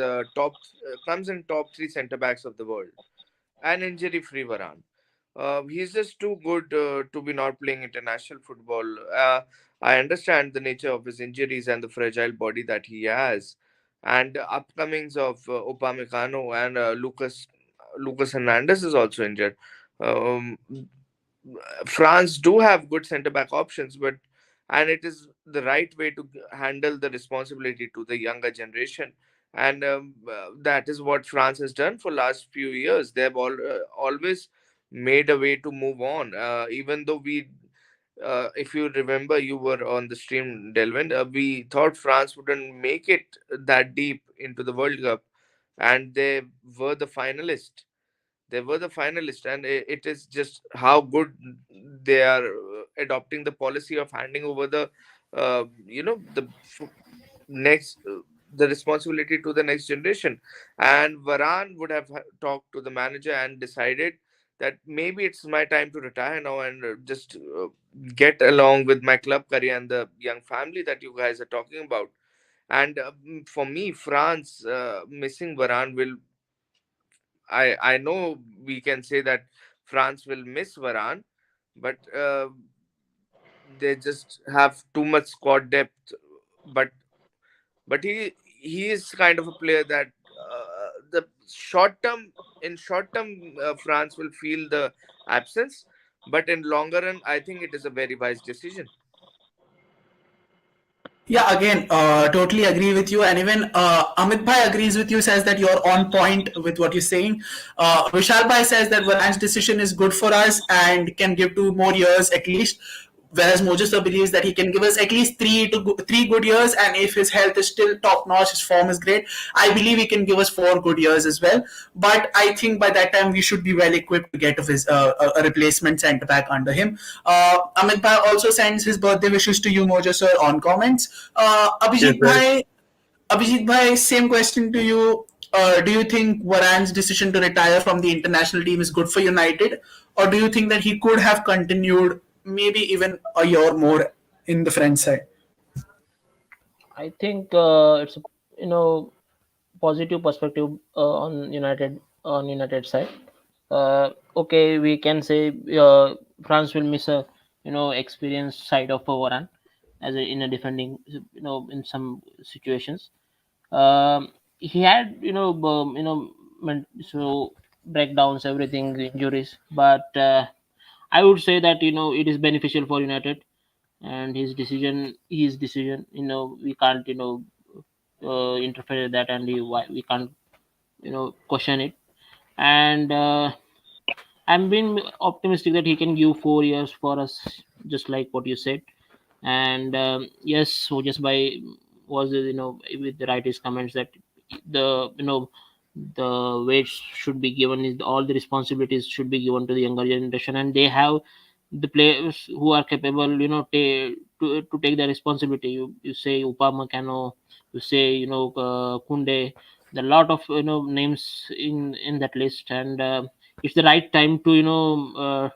comes in top 3 centre backs of the world. An injury-free Varane. He's just too good to be not playing international football. I understand the nature of his injuries and the fragile body that he has, and the upcomings of Upamecano and Lucas Hernandez is also injured. Um, France do have good centre back options, but and it is the right way to handle the responsibility to the younger generation, and that is what France has done for last few years. They've always made a way to move on, even though if you remember, you were on the stream, Delvin. We thought France wouldn't make it that deep into the World Cup, and were the finalist they were the finalists, and it is just how good they are adopting the policy of handing over the next the responsibility to the next generation. And Varane would have talked to the manager and decided that maybe it's my time to retire now and just get along with my club career and the young family that you guys are talking about. And for me, France missing Varane will, I know we can say that France will miss Varane, but they just have too much squad depth. But he is kind of a player that the short term France will feel the absence, but in longer run, I think it is a very wise decision. Yeah, again, totally agree with you. And even Amit Bhai agrees with you, says that you're on point with what you're saying. Vishal Bhai says that Varane's decision is good for us and can give 2 more years at least. Whereas Mojo believes that he can give us at least 3 good years, and if his health is still top notch, his form is great, I believe he can give us 4 good years as well. But I think by that time we should be well equipped to get a replacement centre back under him. Amit Bhai also sends his birthday wishes to you, Mojo sir, on comments. Cheers, guys. Abhijit Bhai, same question to you. Do you think Varane's decision to retire from the international team is good for United, or do you think that he could have continued maybe even a year more in the French side? I think it's a positive perspective on United side. Okay, we can say France will miss a experienced side of Varane as in a defending in some situations. He had so breakdowns, everything, injuries, but I would say that it is beneficial for United, and his decision, we can't interfere with that, and we can't question it. And I'm being optimistic that he can give 4 years for us, just like what you said. And yes, so just by was with the writer's comments that the the weight should be given, is all the responsibilities should be given to the younger generation, and they have the players who are capable, to take the responsibility. You say Upamecano, you say Kunde, there are a lot of names in that list, and it's the right time to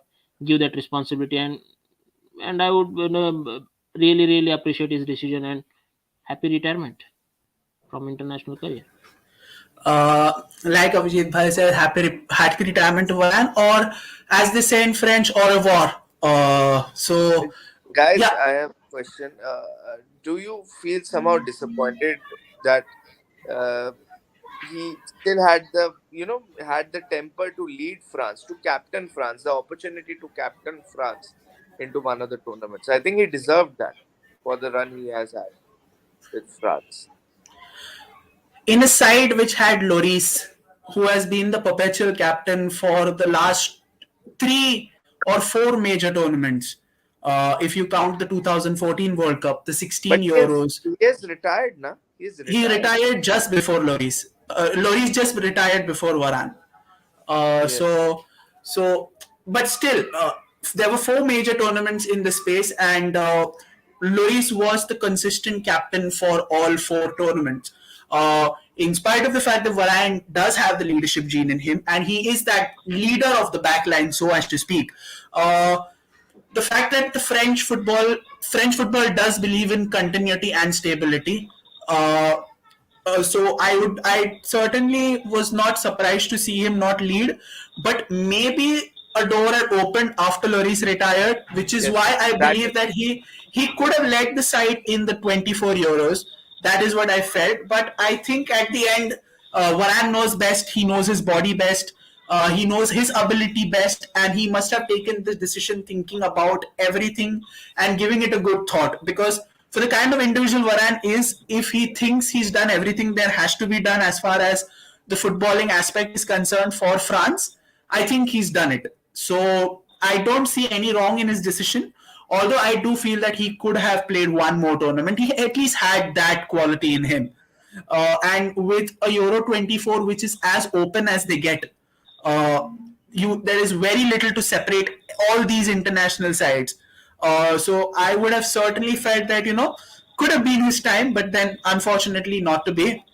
give that responsibility. And I would really appreciate his decision, and happy retirement from international career. Like Abhijit Bhai said, happy retirement to Varane, or as they say in French, au revoir. Guys, Yeah, I have a question. Do you feel somehow disappointed that uh, he still had the temper to lead France, to captain France, the opportunity to captain France into one of the tournaments? I think he deserved that for the run he has had with France. in a side which had Lloris, who has been the perpetual captain for the last 3 or 4 major tournaments. If you count the 2014 World Cup, the 16 But Euros, he has retired, na? He's he retired. retired just before Lloris. Lloris just retired before Varane. Uh, Yes. so, so, but still, there were 4 major tournaments in the space, and Luis was the consistent captain for all 4 tournaments. In spite of the fact that Varane does have the leadership gene in him, and he is that leader of the back line, so as to speak. Uh, the fact that the French football does believe in continuity and stability. Uh, I certainly was not surprised to see him not lead, but maybe a door had opened after Lloris retired, which is Yes. why I That believe that he could have led the side in the 24 Euros. That is what I felt, but I think at the end, Varane knows best. He knows his body best. He knows his ability best, and he must have taken this decision thinking about everything and giving it a good thought. Because for the kind of individual Varane is, if he thinks he's done everything there has to be done as far as the footballing aspect is concerned for France, I think he's done it. So I don't see any wrong in his decision. Although I do feel that he could have played one more tournament. He at least had that quality in him. And with a Euro 24, which is as open as they get, uh, there is very little to separate all these international sides. So I would have certainly felt that could have been his time, but then unfortunately not to be.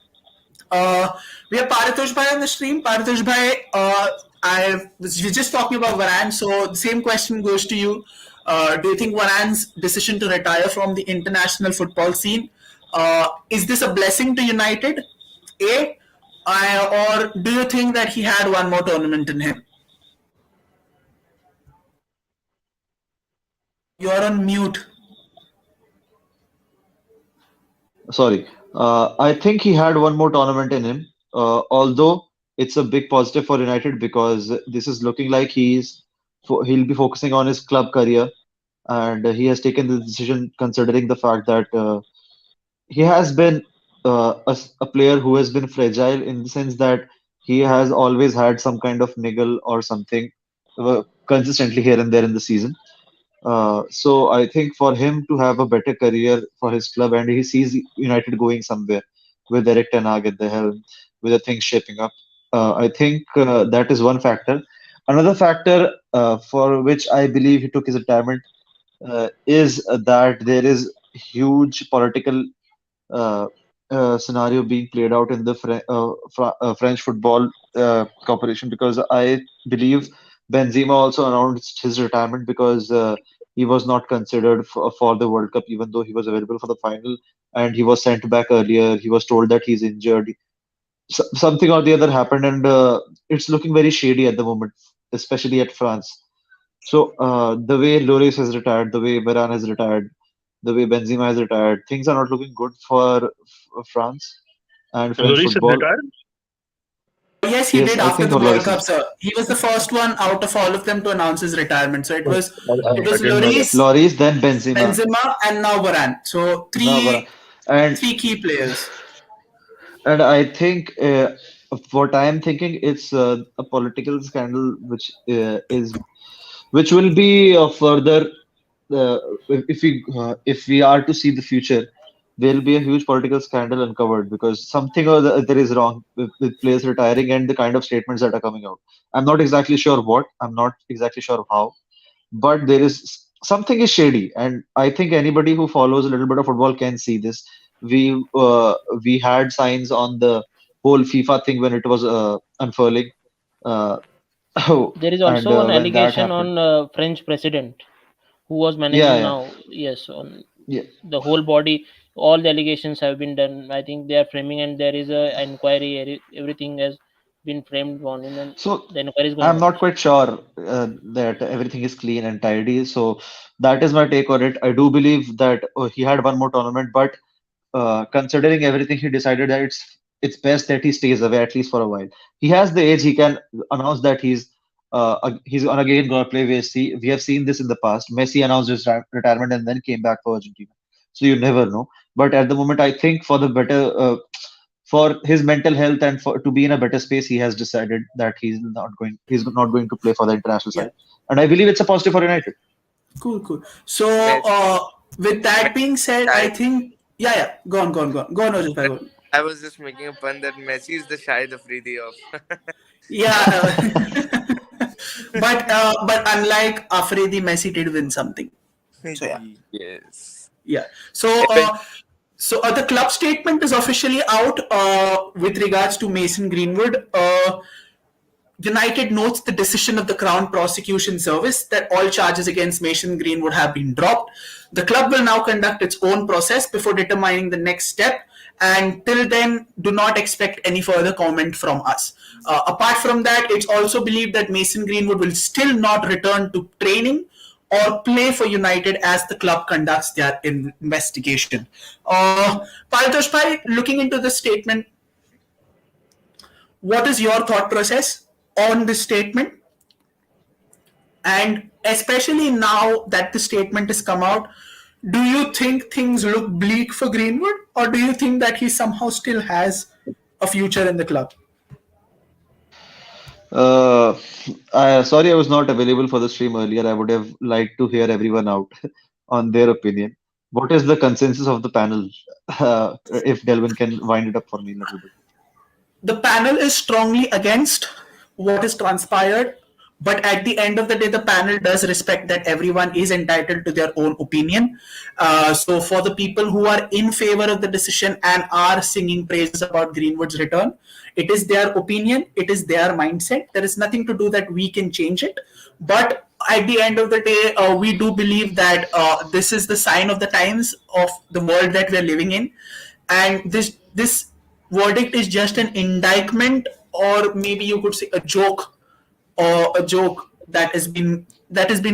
Uh, we have Paritosh Bhai on the stream. Paritosh Bhai, we're just talking about Varane, so the same question goes to you. Do you think Varane's decision to retire from the international football scene, is this a blessing to United? A, or do you think that he had one more tournament in him? You're on mute. Sorry. I think he had one more tournament in him. Although it's a big positive for United because this is looking like he'll be focusing on his club career, and he has taken the decision considering the fact that he has been a player who has been fragile in the sense that he has always had some kind of niggle or something consistently here and there in the season. So I think for him to have a better career for his club, and he sees United going somewhere with Eric Ten Hag at the helm, with the things shaping up. I think that is one factor. Another factor for which I believe he took his retirement is that there is huge political uh, scenario being played out in the French football corporation, because I believe Benzema also announced his retirement because he was not considered for the World Cup, even though he was available for the final, and he was sent back earlier. He was told that he's injured. Something or the other happened, and it's looking very shady at the moment, especially at France. So the way Lloris has retired, the way Varane has retired, the way Benzema has retired, things are not looking good for France and French Lloris has football. retired. Yes, he Yes, did I after think the World Lloris Cup, is. sir. He was the first one out of all of them to announce his retirement. So it Oh, was I it was didn't know that. Lloris, Lloris, then Benzema. Benzema, and now Varane. So No, Varane. And three key players. I think what I am thinking, it's a political scandal which will be further uh, if we are to see the future, there will be a huge political scandal uncovered because something or the other is wrong with players retiring and the kind of statements that are coming out. I'm not exactly sure what, I'm not exactly sure how, but there is something is shady, and I think anybody who follows a little bit of football can see this. We had signs on the whole FIFA thing when it was unfurling, uh, There is and also an when that allegation happened, on French president who was yeah, managing yeah, now. Yes, on yeah. the whole body. All the allegations have been done. I think they are framing, and there is a inquiry. Everything has been framed on him, and So the inquiry is going I'm on. not quite sure that everything is clean and tidy. So that is my take on it. I do believe that he had one more tournament, but considering everything, he decided that it's best that he stays away at least for a while. He has the age; he can announce that he's on again going to play. We have seen this in the past. Messi announced his retirement and then came back for Argentina. So you never know. But at the moment, I think for the better, for his mental health and for to be in a better space, he has decided that he's not going to play for the international Yeah. side. And I believe it's a positive for United. Cool, cool. So Messi, with that being said, I shy. think yeah. Go on, go on, go on. Go on, Ojit, go on. I was just making a pun that Messi is the shy the Freedy of. Yeah. But unlike Afridi, Messi did win something. So yeah. Yes. Yeah. So the club statement is officially out with regards to Mason Greenwood. United notes the decision of the Crown Prosecution Service that all charges against Mason Greenwood have been dropped. The club will now conduct its own process before determining the next step. And till then, do not expect any further comment from us. Apart from that, it's also believed that Mason Greenwood will still not return to training or play for United as the club conducts their investigation. Paritosh Bhai, looking into this statement, what is your thought process on this statement? And especially now that the statement has come out, do you think things look bleak for Greenwood, or do you think that he somehow still has a future in the club? Uh, sorry, I was not available for the stream earlier. I would have liked to hear everyone out on their opinion. What is the consensus of the panel? If Delvin can wind it up for me a little bit. The panel is strongly against what is transpired, but at the end of the day, the panel does respect that everyone is entitled to their own opinion. So, for the people who are in favor of the decision and are singing praises about Greenwood's return, it is their opinion, it is their mindset. There is nothing to do that we can change it. But at the end of the day, we do believe that this is the sign of the times of the world that we are living in, and this verdict is just an indictment, or maybe you could say a joke, or a joke that has been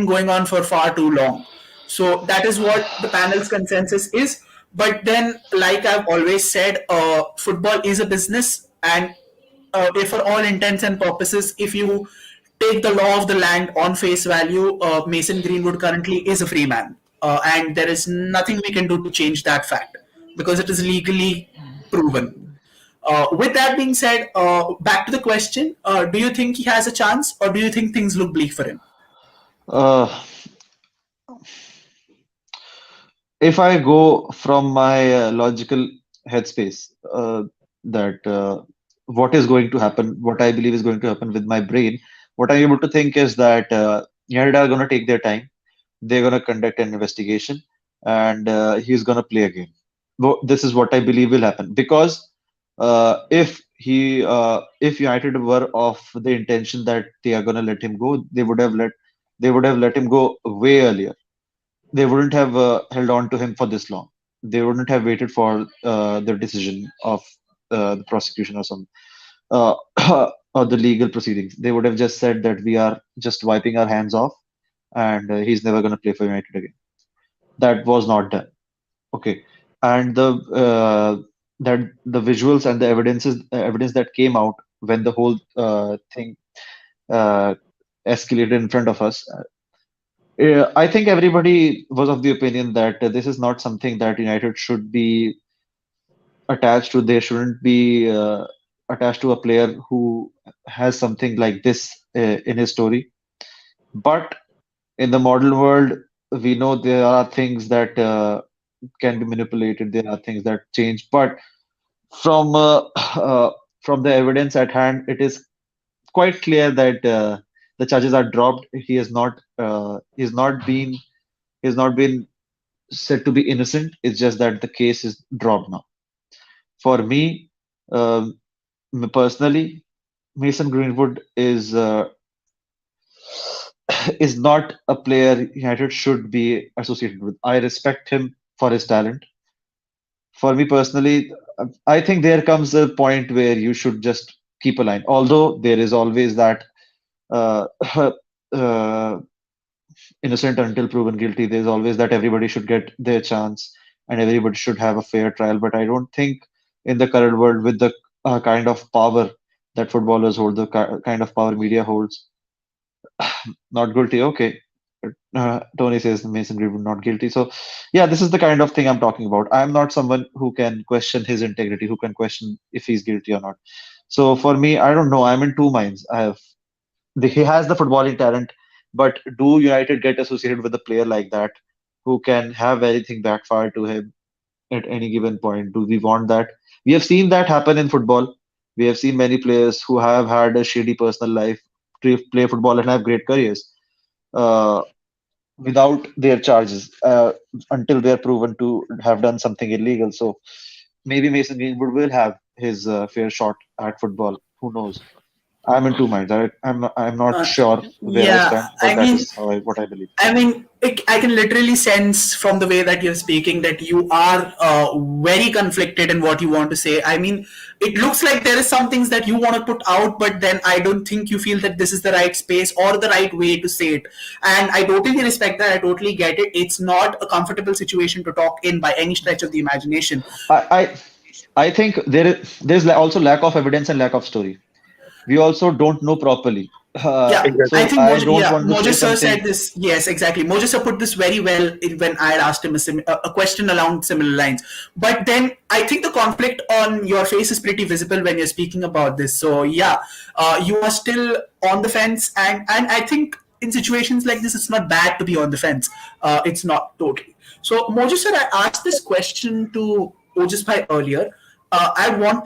going on for far too long. So that is what the panel's consensus is. But then, like I've always said, football is a business, and if for all intents and purposes, if you take the law of the land on face value, Mason Greenwood currently is a free man, and there is nothing we can do to change that fact because it is legally proven. With that being said, back to the question: do you think he has a chance, or do you think things look bleak for him? Uh, if I go from my logical headspace, that what is going to happen, what I believe is going to happen with my brain, what I'm able to think is that United are going to take their time. They're going to conduct an investigation, and he's going to play a game. This is what I believe will happen because if United were of the intention that they are going to let him go, they would have let him go way earlier. They wouldn't have held on to him for this long. They wouldn't have waited for the decision of the prosecution or some uh, or the legal proceedings. They would have just said that we are just wiping our hands off, and he's never going to play for United again. That was not done. Okay, and the visuals and the evidence that came out when the whole thing uh, escalated in front of us. I think everybody was of the opinion that this is not something that United should be attached to. They shouldn't be attached to a player who has something like this in his story. But in the modern world, we know there are things that can be manipulated. There are things that change. But from from the evidence at hand, it is quite clear that the charges are dropped. He has not been said to be innocent. It's just that the case is dropped now. For me, um, personally, Mason Greenwood is not a player United should be associated with. I respect him for his talent. For me personally, I think there comes a point where you should just keep a line. Although there is always that uh, uh, innocent until proven guilty. There's always that everybody should get their chance and everybody should have a fair trial. But I don't think in the current world, with the kind of power that footballers hold, the kind of power media holds, not guilty. Okay. Tony says Mason Greenwood not guilty. So, yeah, this is the kind of thing I'm talking about. I'm not someone who can question his integrity, who can question if he's guilty or not. So, for me, I don't know. I'm in two minds. He has the footballing talent, but do United get associated with a player like that who can have anything backfire to him at any given point? Do we want that? We have seen that happen in football. We have seen many players who have had a shady personal life play football and have great careers uh, without their charges until they are proven to have done something illegal. So maybe Mason Greenwood will have his fair shot at football. Who knows? I'm in two minds. I'm not Uh, sure where I yeah, stand, but that is what I believe. I can literally sense from the way that you're speaking that you are very conflicted in what you want to say. I mean, it looks like there is some things that you want to put out, but then I don't think you feel that this is the right space or the right way to say it. And I totally respect that. I totally get it. It's not a comfortable situation to talk in by any stretch of the imagination. I I, I think there's also lack of evidence and lack of story. We also don't know properly. Yeah, Exactly. I So think I don't want to say Mojo sir something. said this. Yes, exactly. Mojo sir put this very well when I had asked him a question along similar lines. But then I think the conflict on your face is pretty visible when you're speaking about this. So yeah, you are still on the fence, and I think in situations like this, it's not bad to be on the fence. It's not totally. So Mojo sir, I asked this question to Ojas Bhai earlier. I want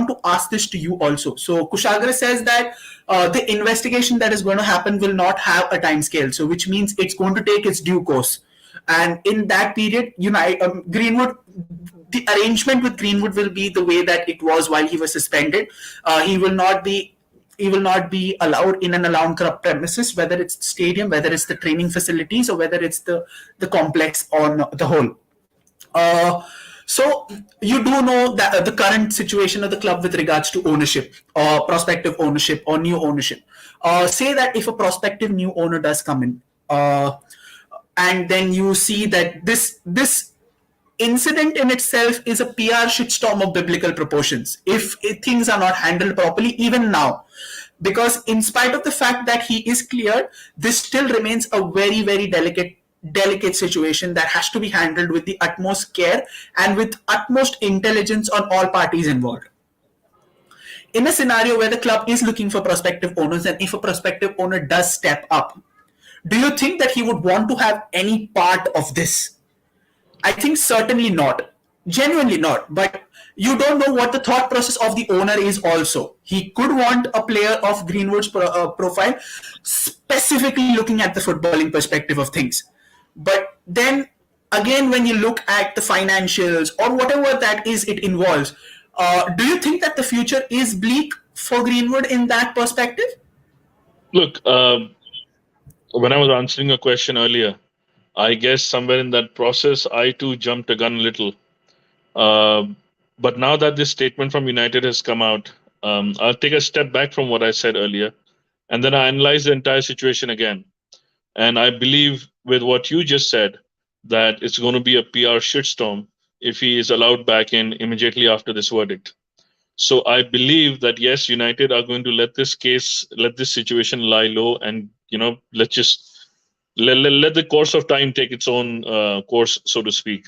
to ask this to you also. So Kushagra says that the investigation that is going to happen will not have a time scale. So which means it's going to take its due course. And in that period, Greenwood, the arrangement with Greenwood will be the way that it was while he was suspended. He will not be allowed in an allowed corrupt premises, whether it's the stadium, whether it's the training facilities, or whether it's the complex on the whole. Uh, so you do know that the current situation of the club with regards to ownership or prospective ownership or new ownership. Say that if a prospective new owner does come in, and then you see that this incident in itself is a PR shitstorm of biblical proportions if things are not handled properly, even now. Because in spite of the fact that he is cleared, this still remains a very, very delicate situation that has to be handled with the utmost care and with utmost intelligence on all parties involved. In a scenario where the club is looking for prospective owners, and if a prospective owner does step up, do you think that he would want to have any part of this? I think certainly not. Genuinely not. But you don't know what the thought process of the owner is also. He could want a player of Greenwood's profile, specifically looking at the footballing perspective of things. But then again, when you look at the financials or whatever that is it involves, do you think that the future is bleak for Greenwood in that perspective? Look, when I was answering a question earlier, I guess somewhere in that process, I too jumped a gun a little. Um, but now that this statement from United has come out, I'll take a step back from what I said earlier, and then I analyze the entire situation again. And I believe with what you just said, that it's going to be a PR shitstorm if he is allowed back in immediately after this verdict. So I believe that yes, United are going to let this situation lie low, and let's just let the course of time take its own course, so to speak,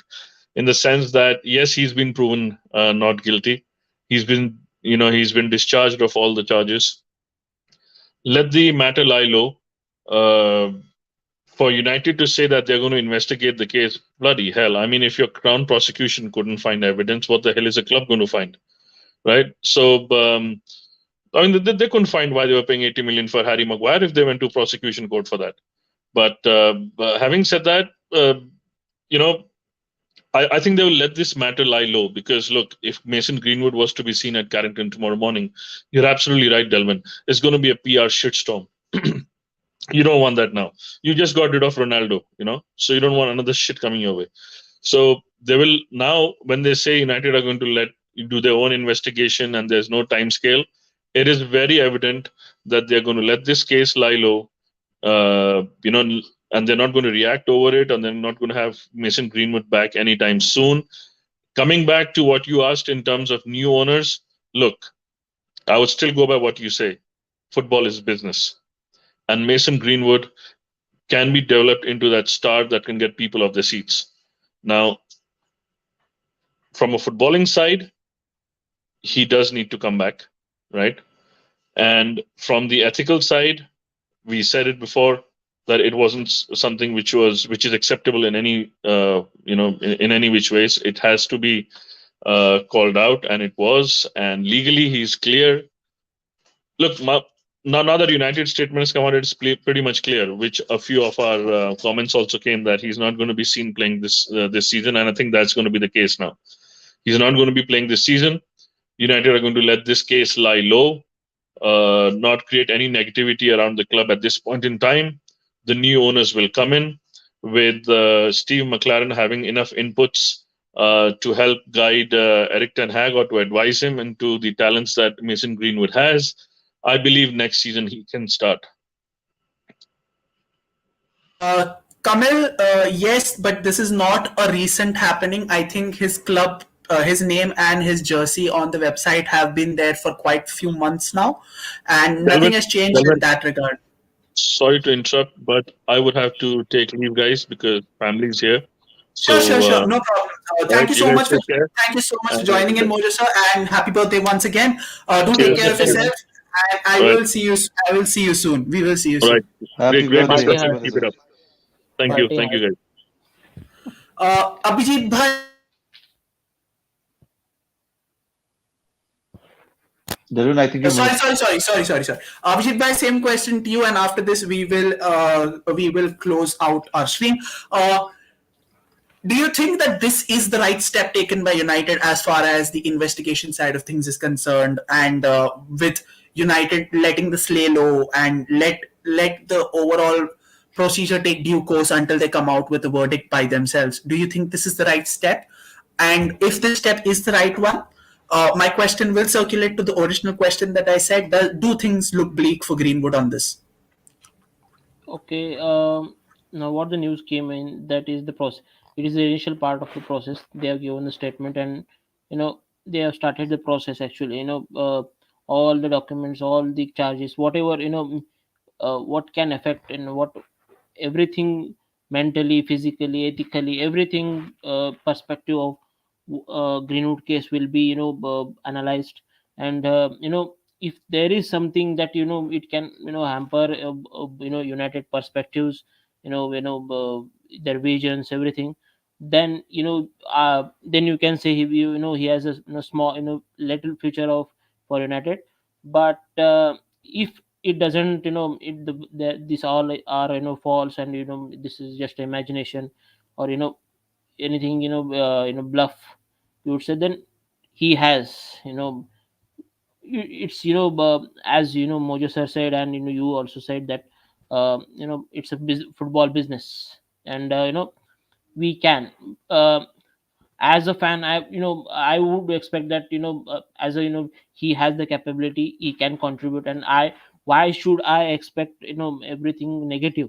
in the sense that yes, he's been proven not guilty. He's been discharged of all the charges. Let the matter lie low. Uh, for United to say that they're going to investigate the case, bloody hell! I mean, if your Crown prosecution couldn't find evidence, what the hell is a club going to find, right? So, I mean, they couldn't find why they were paying 80 million for Harry Maguire if they went to prosecution court for that. But having said that, you know, I think they will let this matter lie low because look, if Mason Greenwood was to be seen at Carrington tomorrow morning, you're absolutely right, Delvin. It's going to be a PR shitstorm. You don't want that now. You just got rid of Ronaldo, so you don't want another shit coming your way. So they will now, when they say United are going to let do their own investigation and there's no time scale, it is very evident that they're going to let this case lie low, and they're not going to react over it, and they're not going to have Mason Greenwood back anytime soon. Coming back to what you asked in terms of new owners, look, I would still go by what you say. Football is business, and Mason Greenwood can be developed into that star that can get people off their seats. Now, from a footballing side, he does need to come back, right? And from the ethical side, we said it before that it wasn't something which is acceptable in any in any which ways. It has to be called out, and it was. And legally, he's clear. Look, now that United statement has come out, it's pretty much clear. Which a few of our comments also came that he's not going to be seen playing this season, and I think that's going to be the case now. He's not going to be playing this season. United are going to let this case lie low, not create any negativity around the club at this point in time. The new owners will come in with Steve McLaren having enough inputs to help guide Eric Ten Hag or to advise him into the talents that Mason Greenwood has. I believe next season he can start. Kamil, yes, but this is not a recent happening. I think his club, his name and his jersey on the website have been there for quite a few months now, and nothing has changed in that regard. Sorry to interrupt, but I would have to take leave, guys, because family's here. Sure. No problem. Thank you so much for joining in, Mojo sir, and happy birthday once again. Do take care of yourself, and I will see you. I will see you soon. We will see you soon. Right. Happy Great birthday, discussion. Keep it up. Thank you, guys. Abhijit bhai. Darun, I think you Sorry. missed. Abhijit bhai, same question to you, and after this we will close out our stream. Do you think that this is the right step taken by United as far as the investigation side of things is concerned, and with United letting the lay low and let the overall procedure take due course until they come out with a verdict by themselves? Do you think this is the right step? And if this step is the right one, my question will circulate to the original question that I said. Do things look bleak for Greenwood on this? Okay. Now, what the news came in, that is the process. It is the initial part of the process. They have given the statement, and they have started the process. Actually, all the documents, all the charges, whatever what can affect and what everything, mentally, physically, ethically, everything, perspective of Greenwood case will be analyzed. And if there is something that it can hamper United perspectives, their visions, everything, then then you can say he has a small little future of for United. But if it doesn't, these all are false, and this is just imagination, or anything, bluff, you would say, then he has, it's as Mojo sir said, and you also said that it's a football business. And we can, as a fan, I would expect that, as a he has the capability, he can contribute, and why should I expect everything negative?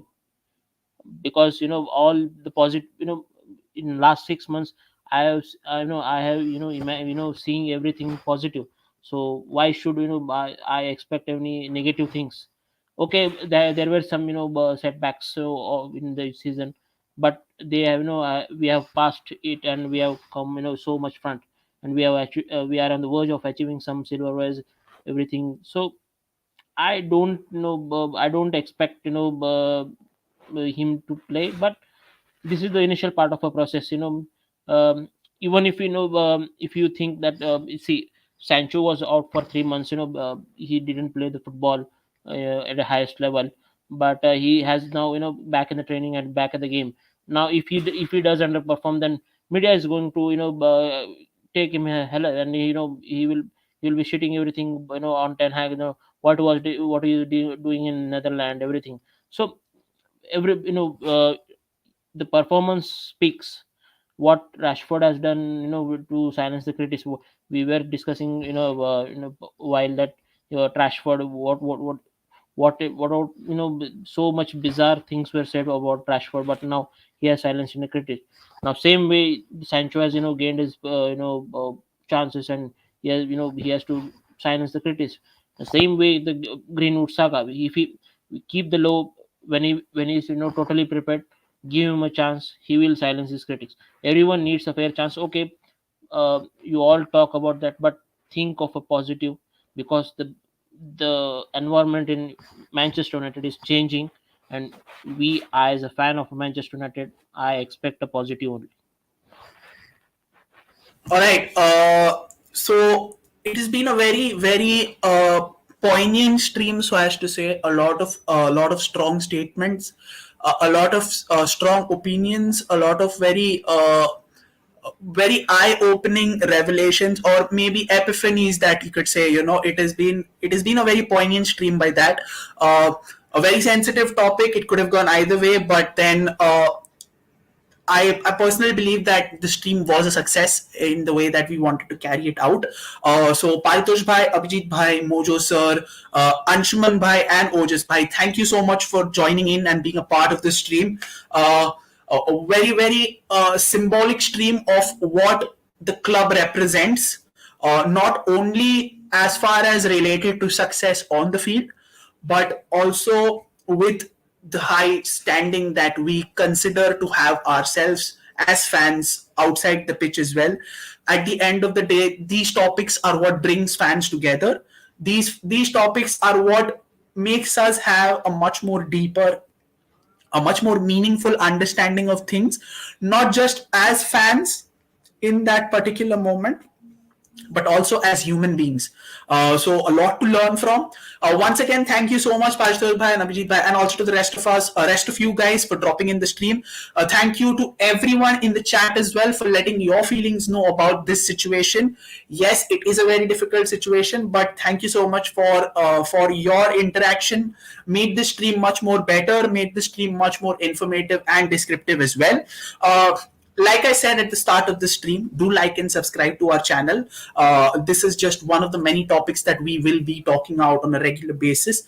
Because all the positive, in last 6 months, I have seeing everything positive. So why should I expect any negative things? Okay, there were some setbacks, so in the season, but they have we have passed it, and we have come so much front, and we are on the verge of achieving some silverwares, everything. So I don't I don't expect him to play, but this is the initial part of a process. Even if if you think that, see, Sancho was out for 3 months, he didn't play the football at the highest level, but he has now back in the training and back at the game. Now if he does underperform, then media is going to take him a hell, and he will be shitting everything on Ten Hag, what are you doing in Netherlands, everything. So every the performance speaks. What Rashford has done, to silence the critics. We were discussing, while that Rashford, what so much bizarre things were said about Rashford, but now he has silenced the critics. Now, same way Sancho has gained his chances, and he has to silence the critics. The same way the Greenwood saga. If he keep the low, when he's totally prepared, give him a chance, he will silence his critics. Everyone needs a fair chance. Okay, you all talk about that, but think of a positive, because the environment in Manchester United is changing, and we, as a fan of Manchester United, I expect a positive only. All right. So it has been a very, very poignant stream, so as to say. A lot of strong statements, a lot of strong opinions, a lot of very eye-opening revelations, or maybe epiphanies, that you could say. It has been a very poignant stream by that. A very sensitive topic. It could have gone either way, but then I personally believe that the stream was a success in the way that we wanted to carry it out. So Paritosh Bhai, Abhijit Bhai, Mojo Sir, Anshuman Bhai, and Ojas Bhai, thank you so much for joining in and being a part of this stream. A very, very symbolic stream of what the club represents, not only as far as related to success on the field, but also with the high standing that we consider to have ourselves as fans outside the pitch as well. At the end of the day, these topics are what brings fans together. These topics are what makes us have a much more meaningful understanding of things, not just as fans in that particular moment, but also as human beings. So a lot to learn from. Once again, thank you so much, Pashtoor Bhai and Abhijit Bhai, and also to the rest of you guys for dropping in the stream. Thank you to everyone in the chat as well for letting your feelings know about this situation. Yes, it is a very difficult situation, but thank you so much for your interaction. Made the stream much more better, made the stream much more informative and descriptive as well. Like I said at the start of the stream, do like and subscribe to our channel. This is just one of the many topics that we will be talking out on a regular basis.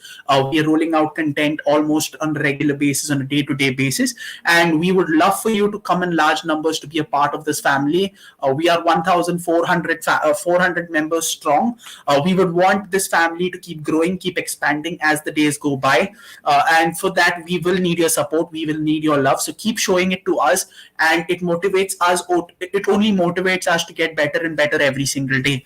We are rolling out content almost on a regular basis, on a day-to-day basis, and we would love for you to come in large numbers to be a part of this family. We are 1,400 400 members strong. We would want this family to keep growing, keep expanding as the days go by, and for that we will need your support. We will need your love. So keep showing it to us, and it motivates motivates us. It only motivates us to get better and better every single day.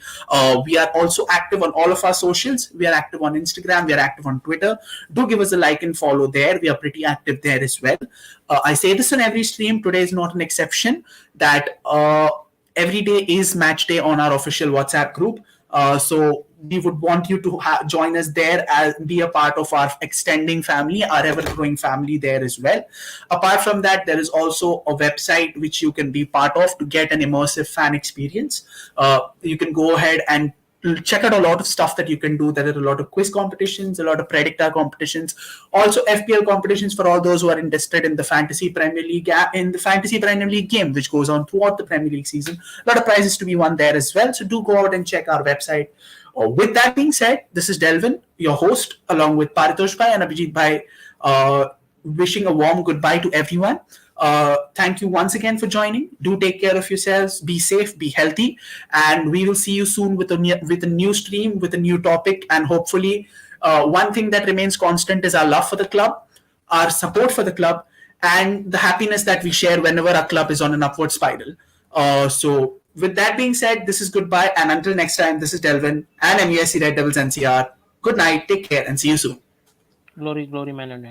We are also active on all of our socials. We are active on Instagram. We are active on Twitter. Do give us a like and follow there. We are pretty active there as well. I say this on every stream. Today is not an exception. That every day is match day on our official WhatsApp group. So we would want you to join us there and be a part of our extending family, our ever-growing family there as well. Apart from that, there is also a website which you can be part of to get an immersive fan experience. You can go ahead and check out a lot of stuff that you can do. There are a lot of quiz competitions, a lot of predictor competitions, also FPL competitions for all those who are interested in the Fantasy Premier League game, which goes on throughout the Premier League season. A lot of prizes to be won there as well. So do go out and check our website. With that being said, this is Delvin, your host, along with Paritosh Bhai and Abhijit Bhai, wishing a warm goodbye to everyone. Thank you once again for joining. Do take care of yourselves. Be safe, be healthy, and we will see you soon with a new stream, with a new topic, and hopefully, one thing that remains constant is our love for the club, our support for the club, and the happiness that we share whenever our club is on an upward spiral. So, with that being said, this is goodbye, and until next time, this is Delvin and MUSC Red Devils NCR. Good night, take care, and see you soon. Glory, glory, man and